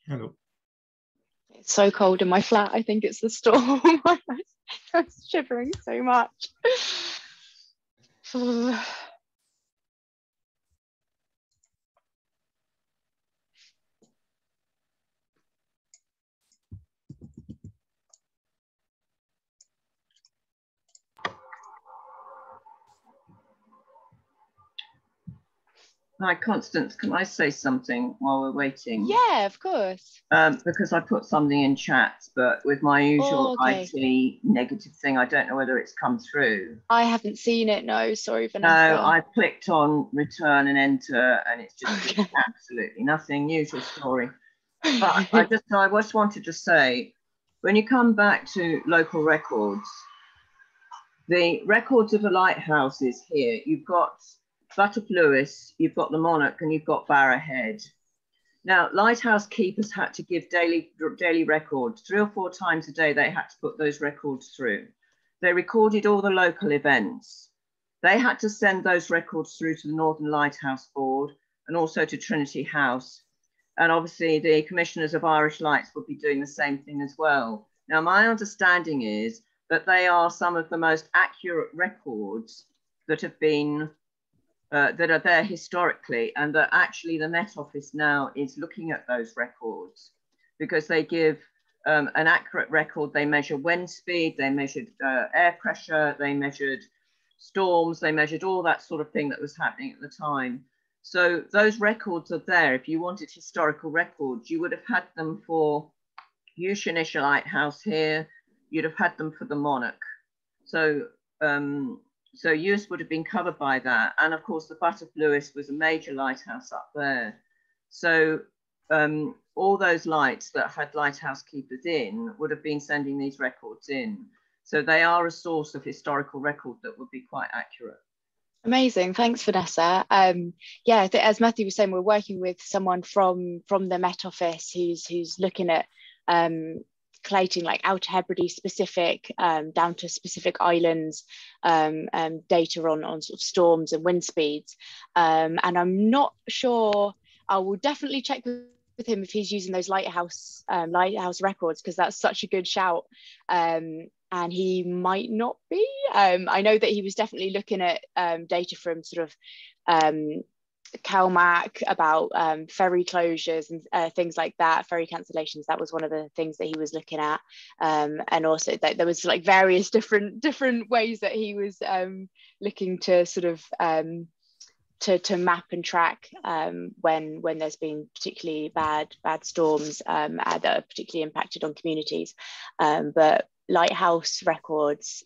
Hello. It's so cold in my flat. I think it's the storm. I was shivering so much. Hi, Constance, can I say something while we're waiting? Yeah, of course. Because I put something in chat, but with my usual IT negative thing, I don't know whether it's come through. I haven't seen it, no, sorry, Vanessa. No, I clicked on return and enter, and it's just absolutely nothing, usual story. But I just wanted to say, when you come back to local records, the records of the lighthouses here, you've got Butterf Lewis, you've got the Monarch, and you've got Barra Head. Now, lighthouse keepers had to give daily records. 3 or 4 times a day, they had to put those records through. They recorded all the local events. They had to send those records through to the Northern Lighthouse Board and also to Trinity House. And obviously, the Commissioners of Irish Lights would be doing the same thing as well. Now, my understanding is that they are some of the most accurate records that have been that are there historically, and that actually the Met Office now is looking at those records because they give an accurate record. They measure wind speed, they measured air pressure, they measured storms, they measured all that sort of thing that was happening at the time. So those records are there. If you wanted historical records, you would have had them for Ushinish Lighthouse here, you'd have had them for the Monarch. So so Eus would have been covered by that. And of course, the Butterf Lewis was a major lighthouse up there. So all those lights that had lighthouse keepers in would have been sending these records in. So they are a source of historical record that would be quite accurate. Amazing, thanks, Vanessa. Yeah, as Matthew was saying, we're working with someone from the Met Office who's looking at collating like Outer Hebrides specific down to specific islands data on sort of storms and wind speeds, and I'm not sure. I will definitely check with him if he's using those lighthouse records, because that's such a good shout, and he might not be. I know that he was definitely looking at data from sort of CalMac about ferry closures and things like that, ferry cancellations. That was one of the things that he was looking at, and also that there was like various different ways that he was looking to sort of to map and track when there's been particularly bad storms that are particularly impacted on communities. But lighthouse records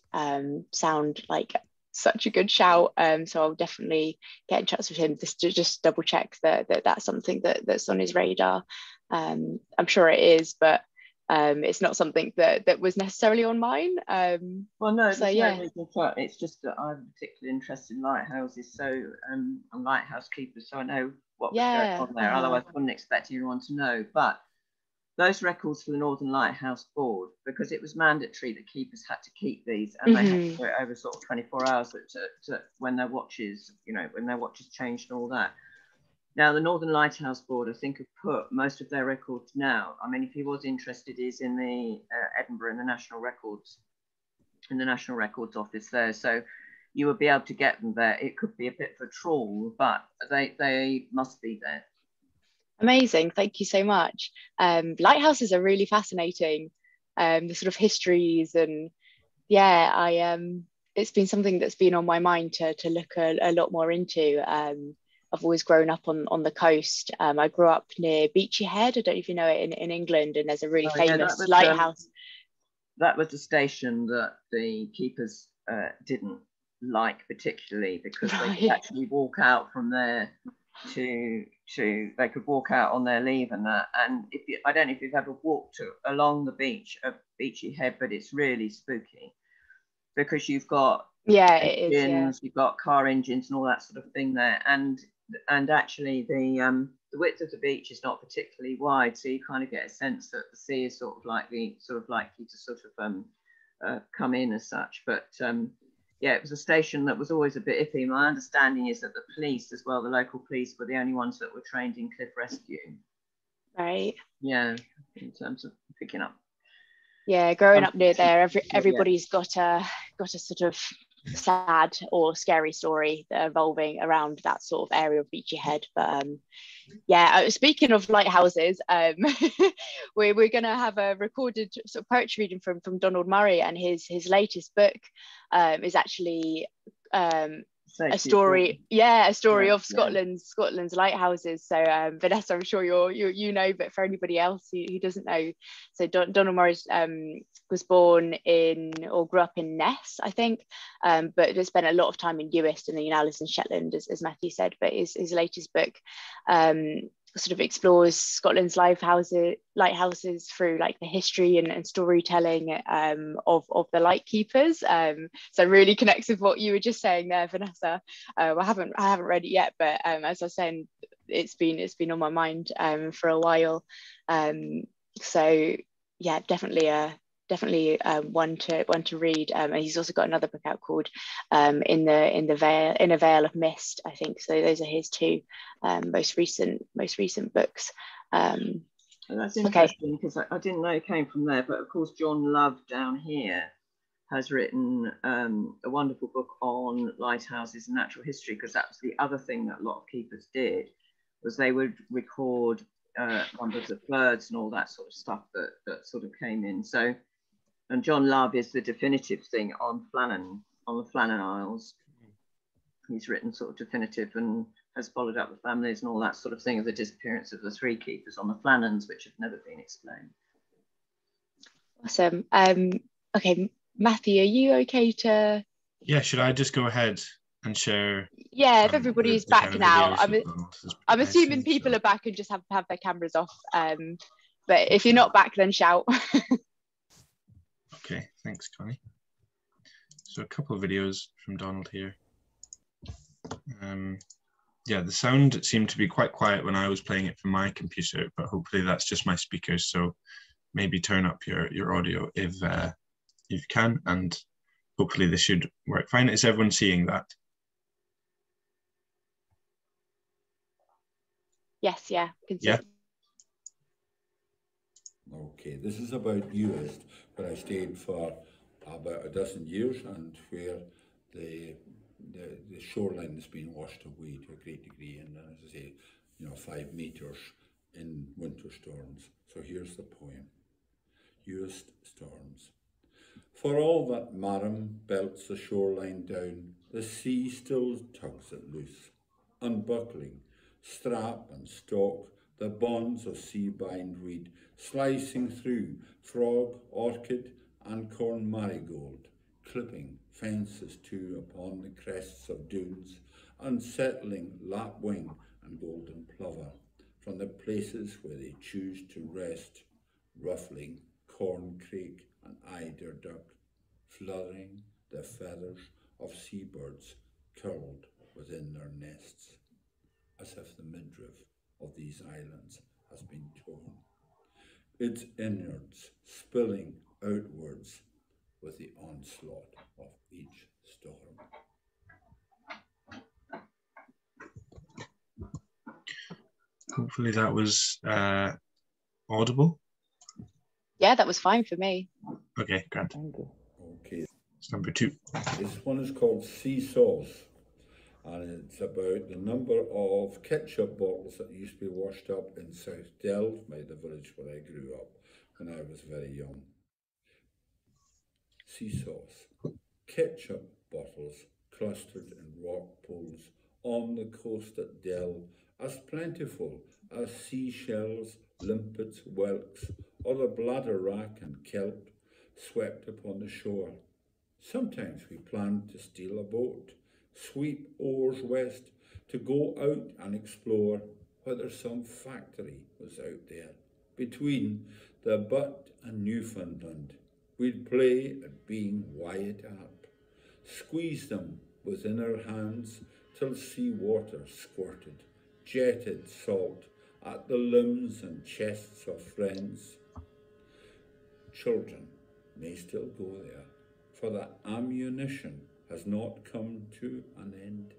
sound like such a good shout, so I'll definitely get in touch with him just to double check that that's something that's on his radar. I'm sure it is, but it's not something that was necessarily on mine. Well, no, so yeah, it's just that I'm particularly interested in lighthouses, so I'm lighthouse keeper, so I know what was going on there. Otherwise, I wouldn't expect anyone to know. But those records for the Northern Lighthouse Board, because it was mandatory that keepers had to keep these, and they had to do it over sort of 24 hours to when their watches, when their watches changed and all that. Now, the Northern Lighthouse Board, I think, have put most of their records now. I mean, if he was interested, is in the Edinburgh in the National Records Office there. So you would be able to get them there. It could be a bit of a trawl, but they must be there. Amazing, thank you so much. Lighthouses are really fascinating, the sort of histories, and yeah, it's been something that's been on my mind to look a lot more into. I've always grown up on the coast. I grew up near Beachy Head. I don't know if you know it in England, and there's a really famous lighthouse. That was the station that the keepers didn't like particularly, because they could actually walk out from there they could walk out on their leave and that. And I don't know if you've ever walked along the beach of Beachy Head, but it's really spooky because you've got engines, you've got car engines and all that sort of thing there, and actually the width of the beach is not particularly wide, so you kind of get a sense that the sea is sort of likely to come in as such. But yeah, it was a station that was always a bit iffy. My understanding is that the police as well, the local police, were the only ones that were trained in cliff rescue. Right. Yeah, in terms of picking up. Yeah, growing up near there, everybody's got a sort of sad or scary story evolving around that sort of area of Beachy Head. But yeah, speaking of lighthouses, we're going to have a recorded sort of poetry reading from Donald Murray, and his latest book is actually a story of Scotland's lighthouses. So Vanessa, I'm sure you know, but for anybody else who doesn't know, so Donald Murray was born in, or grew up in Ness, I think, but has spent a lot of time in Uist and then now lives in Shetland, as Matthew said. But his latest book sort of explores Scotland's lighthouses through like the history and storytelling of the lightkeepers. So really connects with what you were just saying there, Vanessa. I haven't read it yet, but as I was saying, it's been on my mind for a while. So yeah, definitely one to read. And he's also got another book out called in a Veil of Mist, I think. So those are his two most recent books. That's interesting, because I didn't know it came from there, but of course John Love down here has written a wonderful book on lighthouses and natural history, because that was the other thing that a lot of keepers did, was they would record numbers of birds and all that sort of stuff that sort of came in. So, and John Love is the definitive thing on the Flannan Isles. He's written sort of definitive and has followed up with families and all that sort of thing of the disappearance of the three keepers on the Flannans, which have never been explained. Awesome. Okay, Matthew, are you okay to? Yeah, should I just go ahead and share? Yeah, if everybody's back kind of now, I'm assuming people are back and just have their cameras off. But if you're not back, then shout. Okay, thanks, Connie. So a couple of videos from Donald here. Yeah, the sound seemed to be quite quiet when I was playing it from my computer, but hopefully that's just my speakers. So maybe turn up your audio if you can, and hopefully this should work fine. Is everyone seeing that? Yes, yeah, can see. Yeah. Okay, this is about Uist, where I stayed for about a dozen years, and where the shoreline has been washed away to a great degree, and as I say, 5 meters in winter storms. So here's the poem. Uist Storms. For all that Marham belts the shoreline down, the sea still tugs it loose, unbuckling strap and stalk, the bonds of sea-bind reed, slicing through frog, orchid, and corn marigold, clipping fences too upon the crests of dunes, unsettling lapwing and golden plover from the places where they choose to rest, ruffling corncrake and eider duck, fluttering the feathers of seabirds curled within their nests, as if the midriff of these islands has been torn, its innards spilling outwards with the onslaught of each storm. Hopefully that was audible. Yeah, that was fine for me. Okay, great. Okay. It's number 2. This one is called Sea Sauce, and it's about the number of ketchup bottles that used to be washed up in South Delve, the village where I grew up when I was very young. Sea sauce. Ketchup bottles clustered in rock pools on the coast at Delve, as plentiful as seashells, limpets, whelks, or the bladderwrack and kelp swept upon the shore. Sometimes we planned to steal a boat, sweep oars west, to go out and explore whether some factory was out there. Between the Butt and Newfoundland, we'd play at being Wyatt Earp, squeeze them within our hands till sea water squirted, jetted salt at the limbs and chests of friends. Children may still go there, for the ammunition has not come to an end,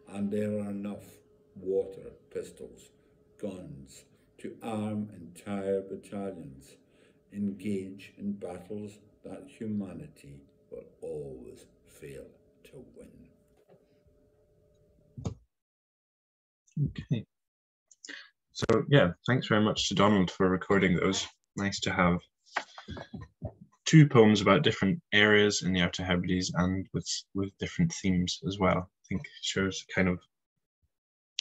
and there are enough water, pistols, guns to arm entire battalions, engage in battles that humanity will always fail to win. Okay. So yeah, thanks very much to Donald for recording those. Nice to have two poems about different areas in the Outer Hebrides and with different themes as well. I think it shows kind of,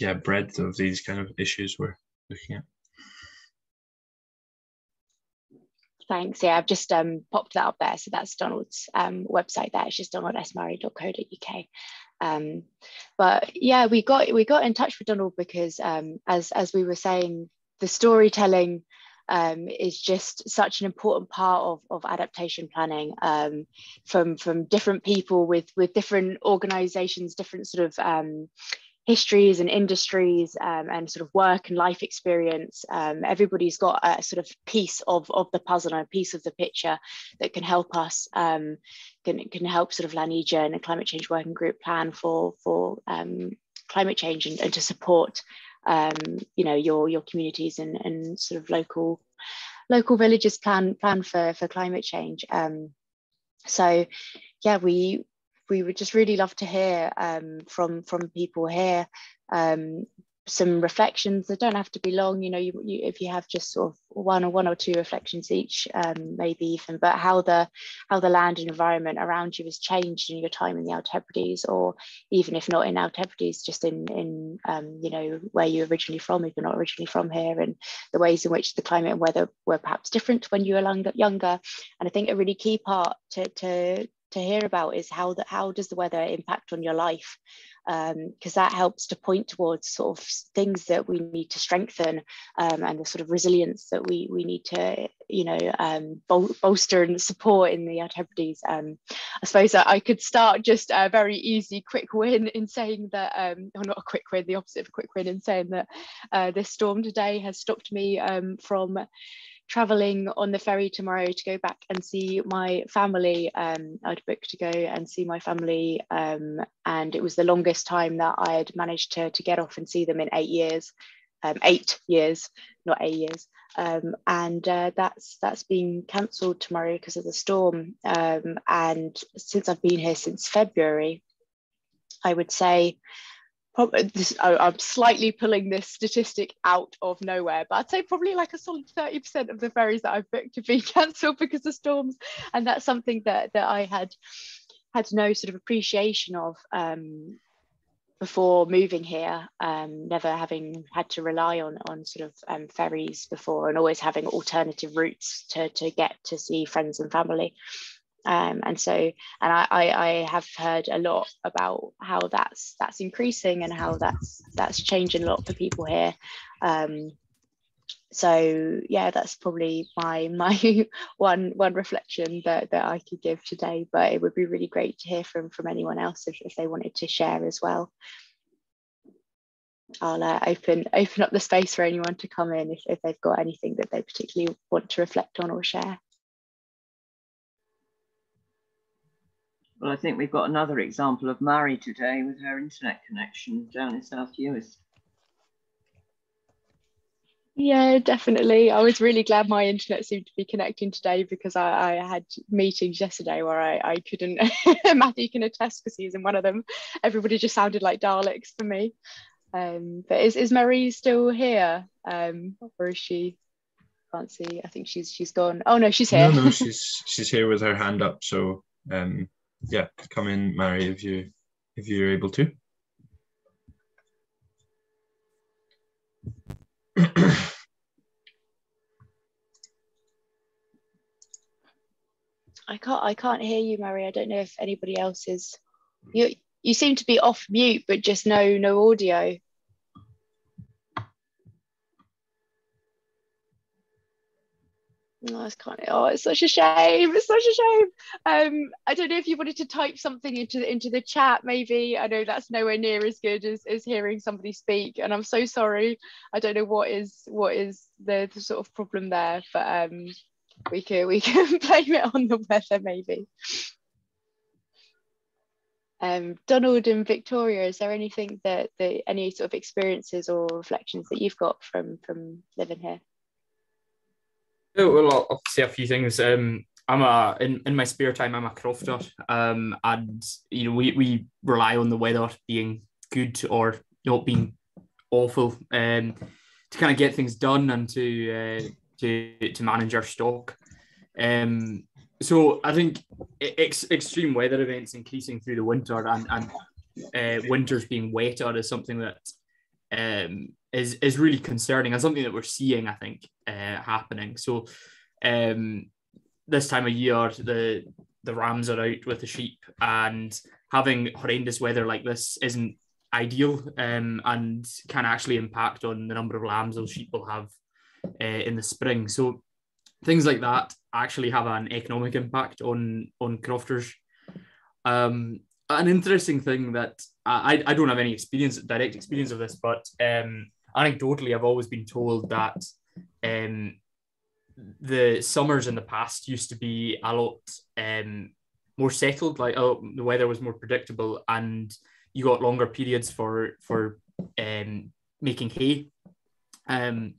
yeah, breadth of these kind of issues we're looking at. Thanks. Yeah, I've just popped that up there. So that's Donald's website there. It's just donaldsmurray.co.uk. But yeah, we got in touch with Donald because as we were saying, the storytelling is just such an important part of adaptation planning, from different people with different organizations, different sort of histories and industries, and sort of work and life experience. Everybody's got a sort of piece of the puzzle and a piece of the picture that can help us, can help sort of Lanija and a climate change working group plan for climate change and to support you know, your communities and sort of local villages plan for climate change. So yeah, we would just really love to hear from people here some reflections that don't have to be long. You know, if you have just sort of one or two reflections each, maybe even, but how the land and environment around you has changed in your time in the Outer Hebrides, or even if not in Outer Hebrides, just in you know, where you're originally from, if you're not originally from here, and the ways in which the climate and weather were perhaps different when you were younger. And I think a really key part to hear about is how does the weather impact on your life, because that helps to point towards sort of things that we need to strengthen, and the sort of resilience that we need to, you know, bolster and support in the Outer Hebrides. I suppose I could start just a very easy quick win in saying that, or not a quick win, the opposite of a quick win, in saying that this storm today has stopped me from traveling on the ferry tomorrow to go back and see my family. I'd booked to go and see my family, and it was the longest time that I had managed to get off and see them in 8 years. 8 years, not 8 years. And that's been cancelled tomorrow because of the storm. And since I've been here since February, I would say, I'm slightly pulling this statistic out of nowhere, but I'd say probably like a solid 30% of the ferries that I've booked have been cancelled because of storms. And that's something that I had no sort of appreciation of before moving here, never having had to rely on sort of ferries before, and always having alternative routes to get to see friends and family. And I have heard a lot about how that's increasing and how that's changing a lot for people here. So yeah, that's probably my one reflection that I could give today, but it would be really great to hear from anyone else if they wanted to share as well. I'll open up the space for anyone to come in if they've got anything that they particularly want to reflect on or share. Well, I think we've got another example of Mary today with her internet connection down in South Uist. Yeah, definitely. I was really glad my internet seemed to be connecting today, because I had meetings yesterday where I couldn't, Matthew can attest because he's in one of them. Everybody just sounded like Daleks for me. But is Marie still here? Or is she? Can't see. I think she's gone. Oh no, she's here. No, she's here with her hand up. So yeah, come in, Mary, if you're able to. I can't hear you, Mary. I don't know if anybody else is. You seem to be off mute, but just no audio. No, it's such a shame. It's such a shame. I don't know if you wanted to type something into the chat, maybe. I know that's nowhere near as good as hearing somebody speak, and I'm so sorry. I don't know what is the sort of problem there, but we can blame it on the weather, maybe. Donald and Victoria, is there anything that any sort of experiences or reflections that you've got from living here? Well, I'll say a few things. I'm in my spare time, I'm a crofter, and we rely on the weather being good or not being awful, to kind of get things done and to manage our stock. So I think extreme weather events increasing through the winter and winters being wetter is something that is really concerning and something that we're seeing, I think, happening. So this time of year, the rams are out with the sheep, and having horrendous weather like this isn't ideal, and can actually impact on the number of lambs those sheep will have in the spring. So things like that actually have an economic impact on crofters. An interesting thing that I don't have any direct experience of this, but anecdotally, I've always been told that the summers in the past used to be a lot more settled, like the weather was more predictable, and you got longer periods for making hay. And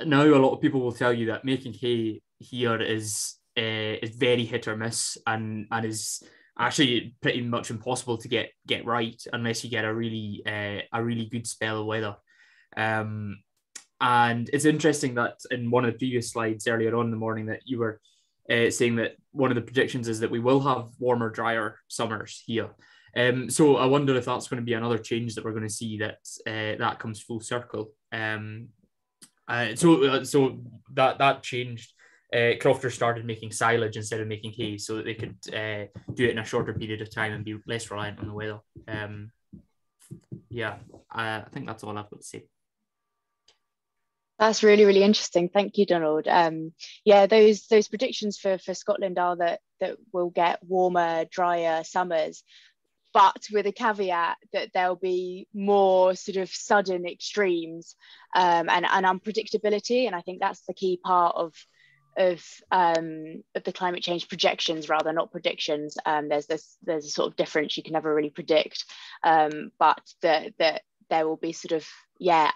now a lot of people will tell you that making hay here is very hit or miss, and is actually pretty much impossible to get right unless you get a really good spell of weather. And it's interesting that in one of the previous slides earlier on in the morning that you were saying that one of the predictions is that we will have warmer, drier summers here. So I wonder if that's going to be another change that we're going to see, that comes full circle. So that changed. Crofters started making silage instead of making hay, so that they could do it in a shorter period of time and be less reliant on the weather. I think that's all I've got to say. That's really, really interesting. Thank you, Donald. Those predictions for Scotland are that we'll get warmer, drier summers, but with a caveat that there'll be more sort of sudden extremes and unpredictability. And I think that's the key part of the climate change projections, rather, not predictions. There's a sort of difference you can never really predict, but that there will be sort of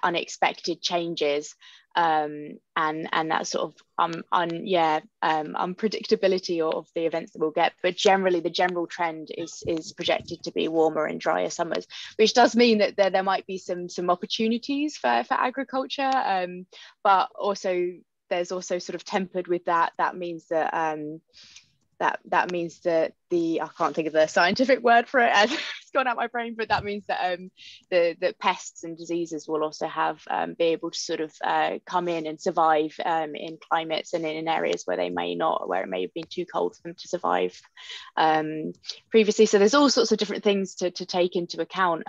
unexpected changes, and that sort of unpredictability of the events that we'll get. But generally, the general trend is projected to be warmer and drier summers, which does mean that there might be some opportunities for agriculture, but also there's also sort of tempered with that means that that means that I can't think of the scientific word for it, as it's gone out my brain, but that means that the pests and diseases will also be able to sort of come in and survive in climates and in areas where it may have been too cold for them to survive previously. So there's all sorts of different things to take into account.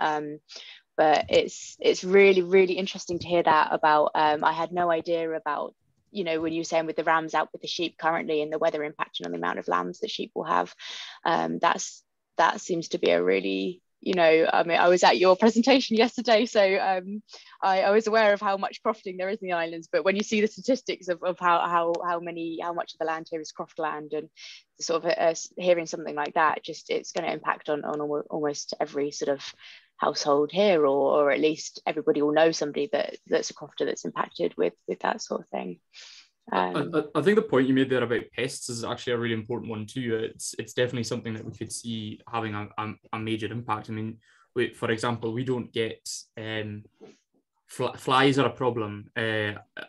But it's really, really interesting to hear that about. I had no idea about, when you were saying with the rams out with the sheep currently and the weather impacting on the amount of lambs that sheep will have. That seems to be a really, I was at your presentation yesterday, so I was aware of how much crofting there is in the islands, but when you see the statistics of how much of the land here is croft land, and sort of hearing something like that, it's going to impact on almost every sort of household here, or at least everybody will know somebody that's a crofter that's impacted with that sort of thing. I think the point you made there about pests is actually a really important one too. It's definitely something that we could see having a major impact. I mean, for example, we don't get flies are a problem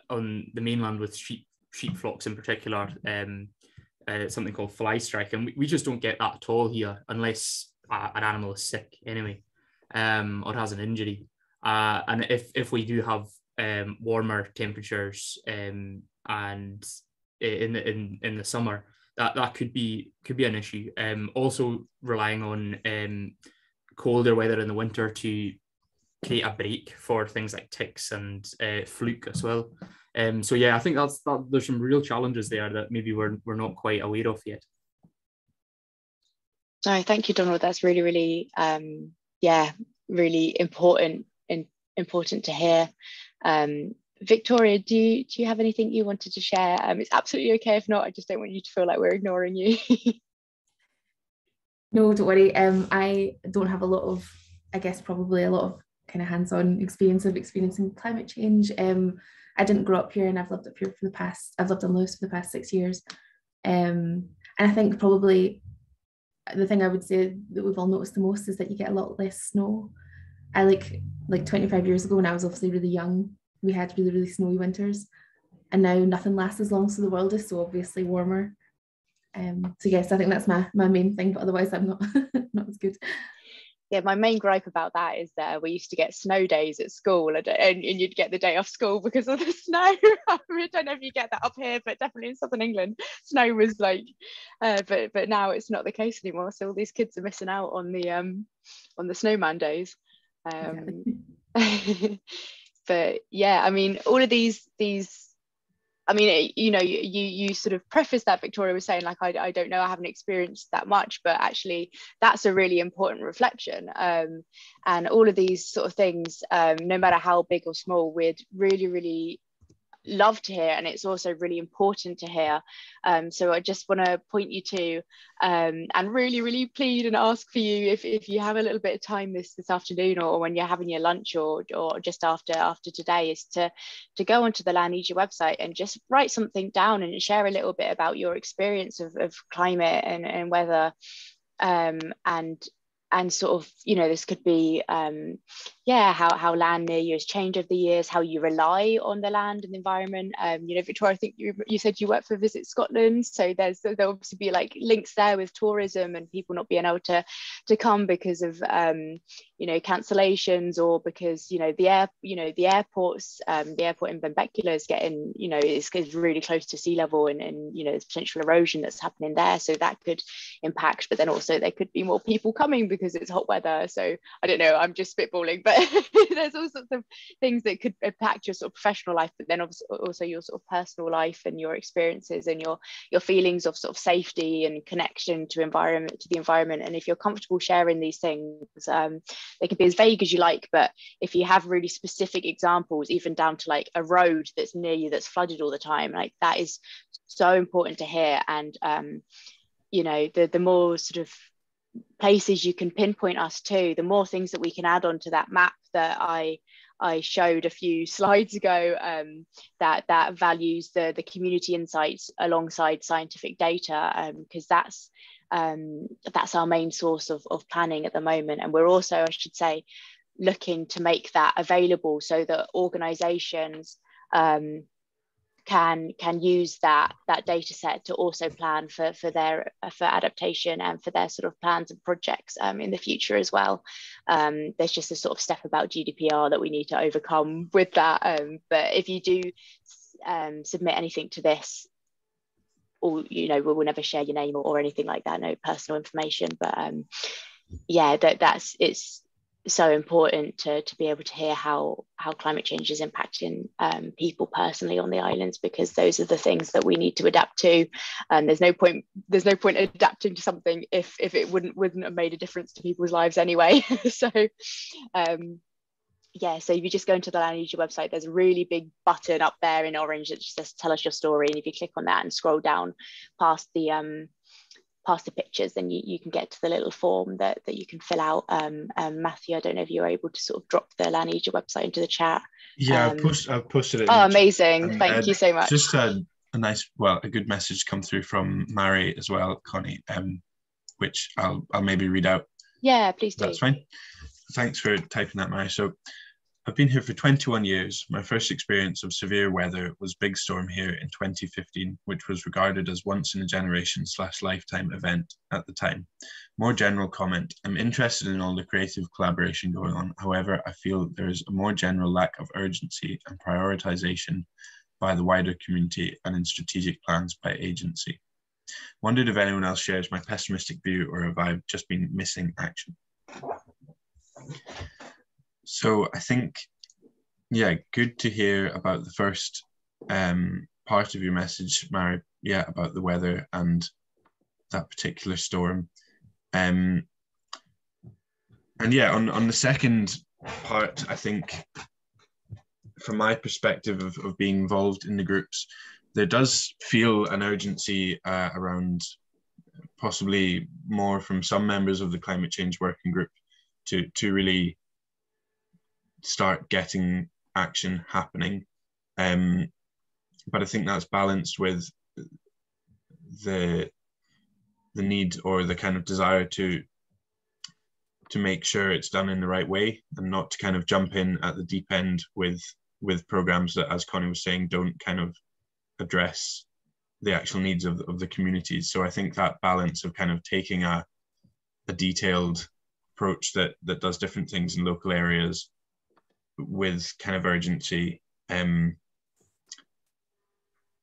on the mainland with sheep flocks in particular. Something called fly strike, and we just don't get that at all here unless an animal is sick anyway. Or has an injury, and if we do have warmer temperatures and in the summer, that could be an issue. Also relying on colder weather in the winter to create a break for things like ticks and fluke as well. So I think there's some real challenges there that maybe we're not quite aware of yet. No, thank you, Donald. That's really, really really important to hear. Victoria, do you have anything you wanted to share? It's absolutely okay if not. I just don't want you to feel like we're ignoring you. No, don't worry. I don't have a lot of, I guess probably a lot of kind of hands-on experience of experiencing climate change. I didn't grow up here, and I've lived up here for the past, I've lived in Lewis for the past 6 years. And I think probably the thing I would say that we've all noticed the most is that you get a lot less snow. I like 25 years ago, when I was obviously really young, we had really, really snowy winters, and now nothing lasts as long, so the world is so obviously warmer. So yes, I think that's my main thing, but otherwise I'm not not as good. Yeah, my main gripe about that is that we used to get snow days at school, and you'd get the day off school because of the snow. I don't know if you get that up here, but definitely in southern England, snow was like, but now it's not the case anymore. So all these kids are missing out on the snowman days. But yeah, I mean, all of these. I mean, you know, you sort of preface that, Victoria was saying, like, I don't know, I haven't experienced that much, but actually that's a really important reflection. And all of these sort of things, no matter how big or small, we'd really, really love to hear, and it's also really important to hear. So I just want to point you to and really, really plead and ask for you, if you have a little bit of time this afternoon, or when you're having your lunch, or just after today, is to go onto the Lanesia website and just write something down and share a little bit about your experience of climate and weather, and sort of, you know, this could be how land near you has changed over the years, how you rely on the land and the environment. You know, Victoria, I think you said you work for Visit Scotland, so there'll obviously be like links there with tourism and people not being able to come because of you know, cancellations, or because, you know, the airport in Benbecula is getting, you know, is really close to sea level, and you know, there's potential erosion that's happening there, so that could impact. But then also there could be more people coming because it's hot weather. So I don't know, I'm just spitballing, but there's all sorts of things that could impact your sort of professional life, but then also your sort of personal life and your experiences and your feelings of sort of safety and connection to the environment. And if you're comfortable sharing these things, they can be as vague as you like, but if you have really specific examples, even down to like a road that's near you that's flooded all the time, like that is so important to hear. And you know, the more sort of places you can pinpoint us to, the more things that we can add on to that map that I showed a few slides ago, that values the community insights alongside scientific data, because that's our main source of planning at the moment. And we're also, I should say, looking to make that available so that organisations can use that data set to also plan for adaptation and for their sort of plans and projects in the future as well. There's just a sort of step about GDPR that we need to overcome with that. But if you do submit anything to this, or, you know, we will never share your name or anything like that, no personal information. But yeah, it's so important to be able to hear how climate change is impacting people personally on the islands, because those are the things that we need to adapt to. And there's no point adapting to something if it wouldn't have made a difference to people's lives anyway. So yeah, so if you just go into the Lanesia website, there's a really big button up there in orange that just says tell us your story, and if you click on that and scroll down past the pictures, then you can get to the little form that you can fill out. Matthew, I don't know if you're able to sort of drop the Lanesia website into the chat. Yeah, I've posted it. Oh, amazing. Thank you so much. Just a good message come through from Mary as well, Connie, which I'll maybe read out. Yeah, please do. That's fine. Thanks for typing that, Mary. So I've been here for 21 years. My first experience of severe weather was Big Storm here in 2015, which was regarded as once in a generation / lifetime event at the time. More general comment, I'm interested in all the creative collaboration going on. However, I feel there is a more general lack of urgency and prioritization by the wider community and in strategic plans by agency. Wondered if anyone else shares my pessimistic view, or have I just been missing action? So I think, yeah, good to hear about the first part of your message, Mary, yeah, about the weather and that particular storm. And yeah, on the second part, I think from my perspective of being involved in the groups, there does feel an urgency around possibly more from some members of the climate change working group to really start getting action happening. But I think that's balanced with the need or the kind of desire to make sure it's done in the right way, and not to kind of jump in at the deep end with programs that, as Connie was saying, don't kind of address the actual needs of the communities. So I think that balance of kind of taking a detailed approach that does different things in local areas with kind of urgency,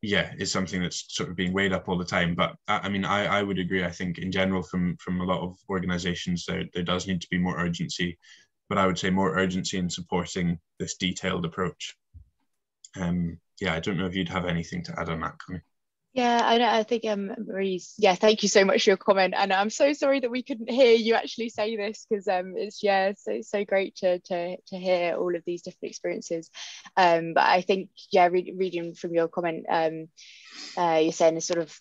is something that's sort of being weighed up all the time. But I mean, I would agree. I think in general, from a lot of organizations, there does need to be more urgency, but I would say more urgency in supporting this detailed approach. I don't know if you'd have anything to add on that, Connie. Yeah, I think Marie's, thank you so much for your comment, and I'm so sorry that we couldn't hear you actually say this, because it's so great to hear all of these different experiences. But I think reading from your comment, you're saying a sort of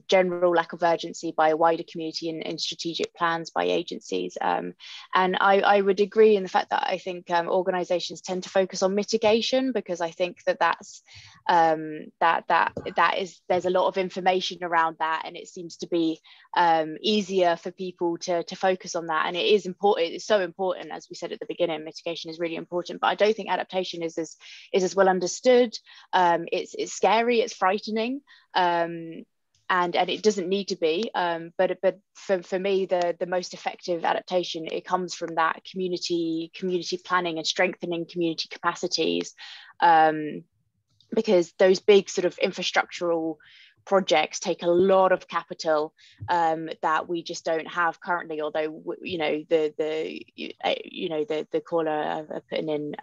general lack of urgency by a wider community in strategic plans by agencies, and I would agree in the fact that I think organisations tend to focus on mitigation, because I think that's there's a lot of information around that, and it seems to be easier for people to focus on that, and it is important. It's so important, as we said at the beginning. Mitigation is really important, but I don't think adaptation is as well understood. It's scary, it's frightening, and it doesn't need to be, but for me, the most effective adaptation, it comes from that community planning and strengthening community capacities, because those big sort of infrastrucral projects take a lot of capital that we just don't have currently, although the caller are putting in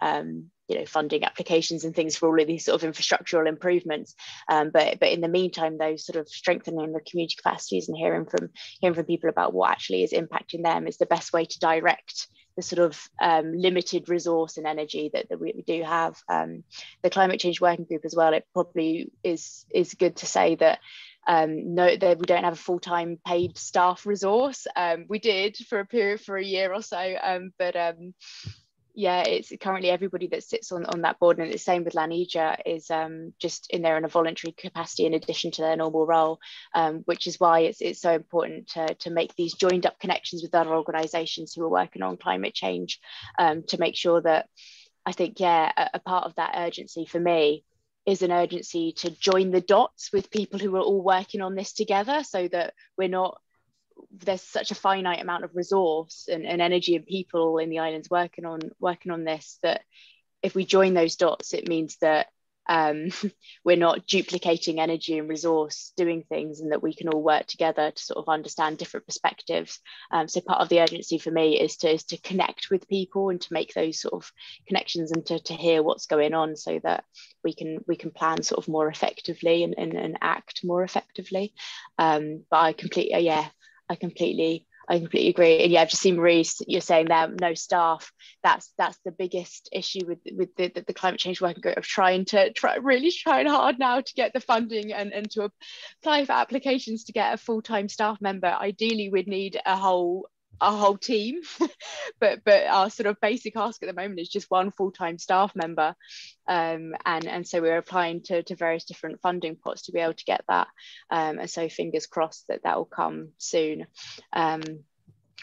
funding applications and things for all of these sort of infrastructural improvements, but in the meantime, those sort of strengthening the community capacities and hearing from people about what actually is impacting them is the best way to direct the sort of limited resource and energy that we do have. The climate change working group as well, it probably is good to say that we don't have a full-time paid staff resource. We did for a year or so, but it's currently everybody that sits on that board, and it's the same with Lanija, is just in there in a voluntary capacity in addition to their normal role, which is why it's so important to make these joined up connections with other organisations who are working on climate change, to make sure that, I think, a part of that urgency for me is an urgency to join the dots with people who are all working on this together, so that there's such a finite amount of resource and energy and people in the islands working on this, that if we join those dots, it means that we're not duplicating energy and resource doing things, and that we can all work together to sort of understand different perspectives. So part of the urgency for me is to connect with people and to make those sort of connections, and to hear what's going on, so that we can plan sort of more effectively and act more effectively. But I completely agree. And I've just seen Marie, you're saying there, no staff. That's the biggest issue with the climate change working group, of trying hard now to get the funding and to apply for applications to get a full-time staff member. Ideally, we'd need a whole team, but our sort of basic ask at the moment is just one full-time staff member, and so we're applying to various different funding pots to be able to get that, and so fingers crossed that will come soon.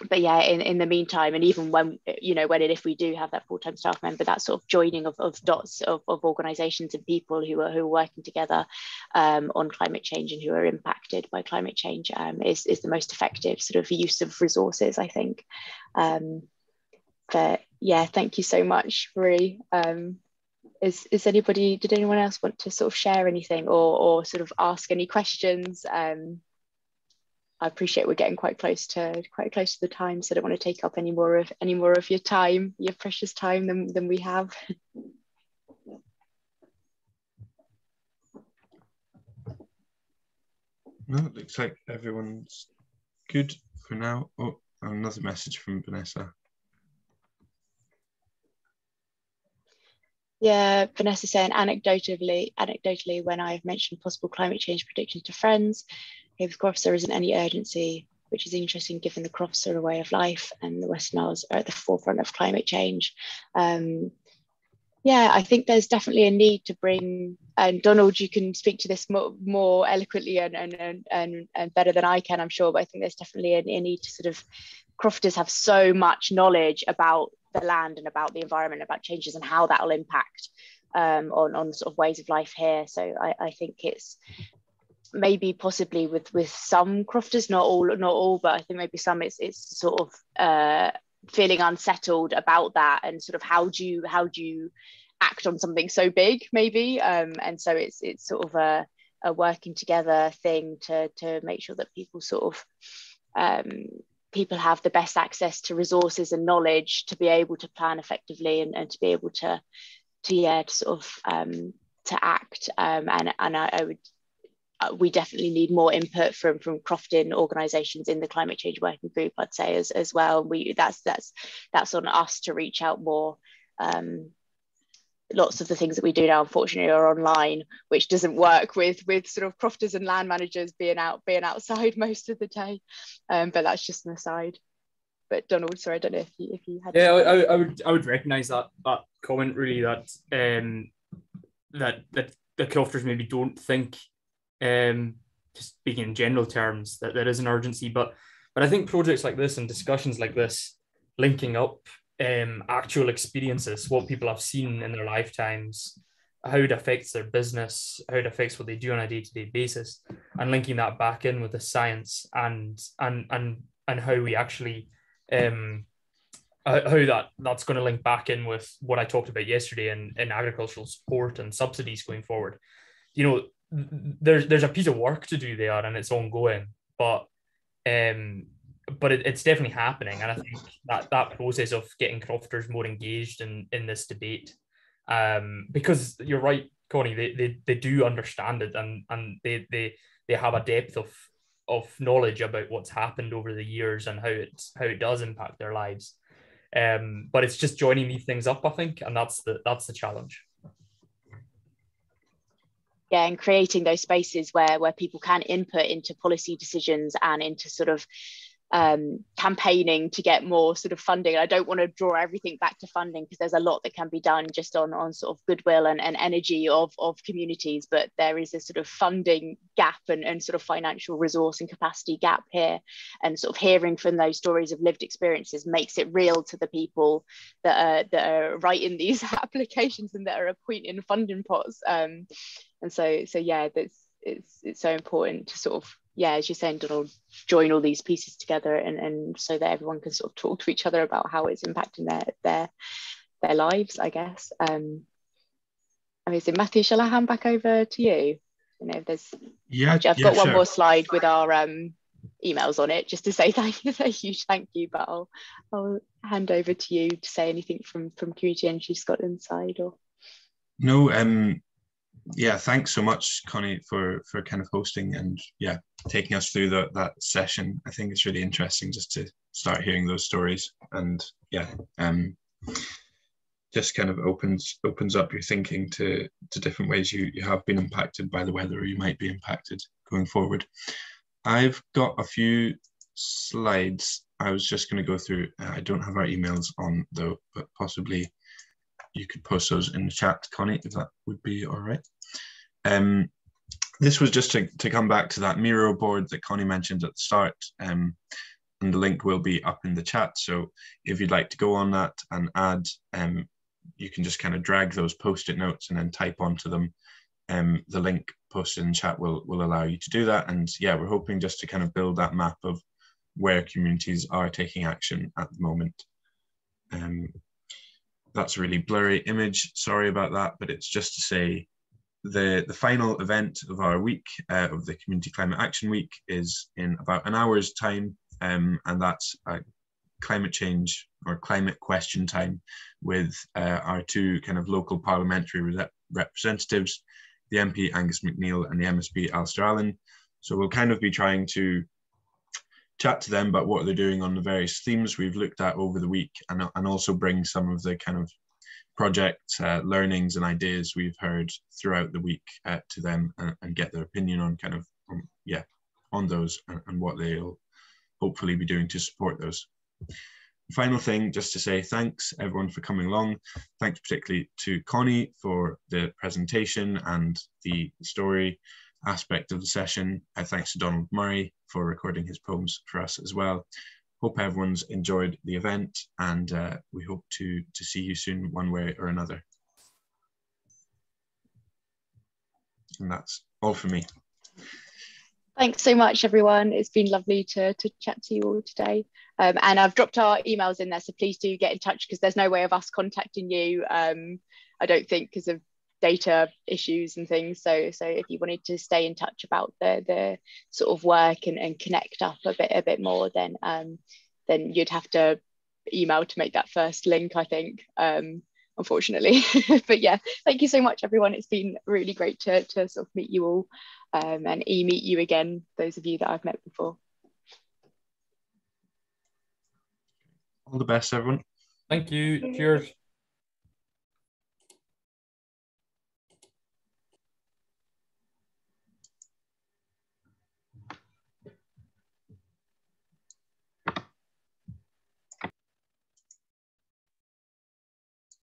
But in the meantime, and even when and if we do have that full-time staff member, that sort of joining of dots of organisations and people who are working together on climate change and who are impacted by climate change is the most effective sort of use of resources, I think. But thank you so much, Marie. Did anyone else want to sort of share anything or sort of ask any questions? I appreciate we're getting quite close to the time, so I don't want to take up any more of your time, your precious time than we have. No, it looks like everyone's good for now. Oh, another message from Vanessa. Yeah, Vanessa saying, anecdotally, when I've mentioned possible climate change predictions to friends, with crofts there isn't any urgency, which is interesting given the crofts are a way of life and the Western Isles are at the forefront of climate change. Yeah, I think there's definitely a need to bring, and Donald, you can speak to this more eloquently and better than I can, I'm sure, but I think there's definitely a need to sort of, crofters have so much knowledge about the land and about the environment, about changes and how that will impact on sort of ways of life here. So I think it's maybe possibly with some crofters, not all, but I think maybe some it's sort of feeling unsettled about that, and sort of how do you act on something so big, maybe, and so it's sort of a working together thing to make sure that people sort of people have the best access to resources and knowledge to be able to plan effectively and to be able to sort of to act, and I would. We definitely need more input from crofting organisations in the climate change working group, I'd say, as well. That's on us to reach out more. Lots of the things that we do now, unfortunately, are online, which doesn't work with sort of crofters and land managers being outside most of the day. But that's just an aside. But Donald, sorry, I don't know if you had. Yeah, I would recognise that comment, really, that the crofters maybe don't think, just speaking in general terms, that there is an urgency, but I think projects like this and discussions like this, linking up actual experiences, what people have seen in their lifetimes, how it affects their business, how it affects what they do on a day-to-day basis, and linking that back in with the science and how we actually how that's going to link back in with what I talked about yesterday in agricultural support and subsidies going forward. You know, there's a piece of work to do there, and it's ongoing, but it's definitely happening. And I think that process of getting crofters more engaged in this debate, because you're right, Connie, they do understand it, and they have a depth of knowledge about what's happened over the years and how it does impact their lives. But it's just joining these things up, I think, and that's the challenge. Yeah, and creating those spaces where people can input into policy decisions and into sort of campaigning to get more sort of funding. I don't want to draw everything back to funding, because there's a lot that can be done just on sort of goodwill and energy of communities, but there is a sort of funding gap and sort of financial resource and capacity gap here, and sort of hearing from those stories of lived experiences makes it real to the people that are writing these applications and that are appointing funding pots, and so yeah, it's so important to sort of, yeah, as you're saying, Donald, join all these pieces together and so that everyone can sort of talk to each other about how it's impacting their lives, I guess. Amazing. Matthew, shall I hand back over to you? You know, I've got one more slide with our emails on it, just to say thank you, but I'll hand over to you to say anything from Community Energy Scotland side. Or no, yeah, thanks so much, Connie, for kind of hosting and taking us through that session. I think it's really interesting just to start hearing those stories, and just kind of opens up your thinking to different ways you have been impacted by the weather, or you might be impacted going forward. I've got a few slides I was just going to go through. I don't have our emails on though, but possibly you could post those in the chat, Connie, if that would be all right. This was just to come back to that Miro board that Connie mentioned at the start, and the link will be up in the chat. So if you'd like to go on that and add, you can just kind of drag those post-it notes and then type onto them. The link posted in the chat will allow you to do that. And yeah, we're hoping just to kind of build that map of where communities are taking action at the moment. That's a really blurry image, sorry about that, but it's just to say the final event of our week, of the Community Climate Action Week, is in about an hour's time, and that's a climate change or climate question time with our two kind of local parliamentary representatives, the MP Angus McNeill and the MSP Alistair Allen. So we'll kind of be trying to chat to them about what they're doing on the various themes we've looked at over the week, and also bring some of the kind of project learnings and ideas we've heard throughout the week to them, and get their opinion on kind of on those and what they'll hopefully be doing to support those. Final thing, just to say thanks everyone for coming along. Thanks particularly to Connie for the presentation and the story aspect of the session. Thanks to Donald Murray for recording his poems for us as well. Hope everyone's enjoyed the event, and we hope to see you soon one way or another. And that's all for me. Thanks so much, everyone. It's been lovely to chat to you all today. And I've dropped our emails in there, so please do get in touch, because there's no way of us contacting you, I don't think, because of data issues and things. So if you wanted to stay in touch about the sort of work and connect up a bit more, then you'd have to email to make that first link, I think, unfortunately. But yeah, thank you so much, everyone. It's been really great to sort of meet you all, and meet you again, those of you that I've met before. All the best, everyone. Thank you. Cheers.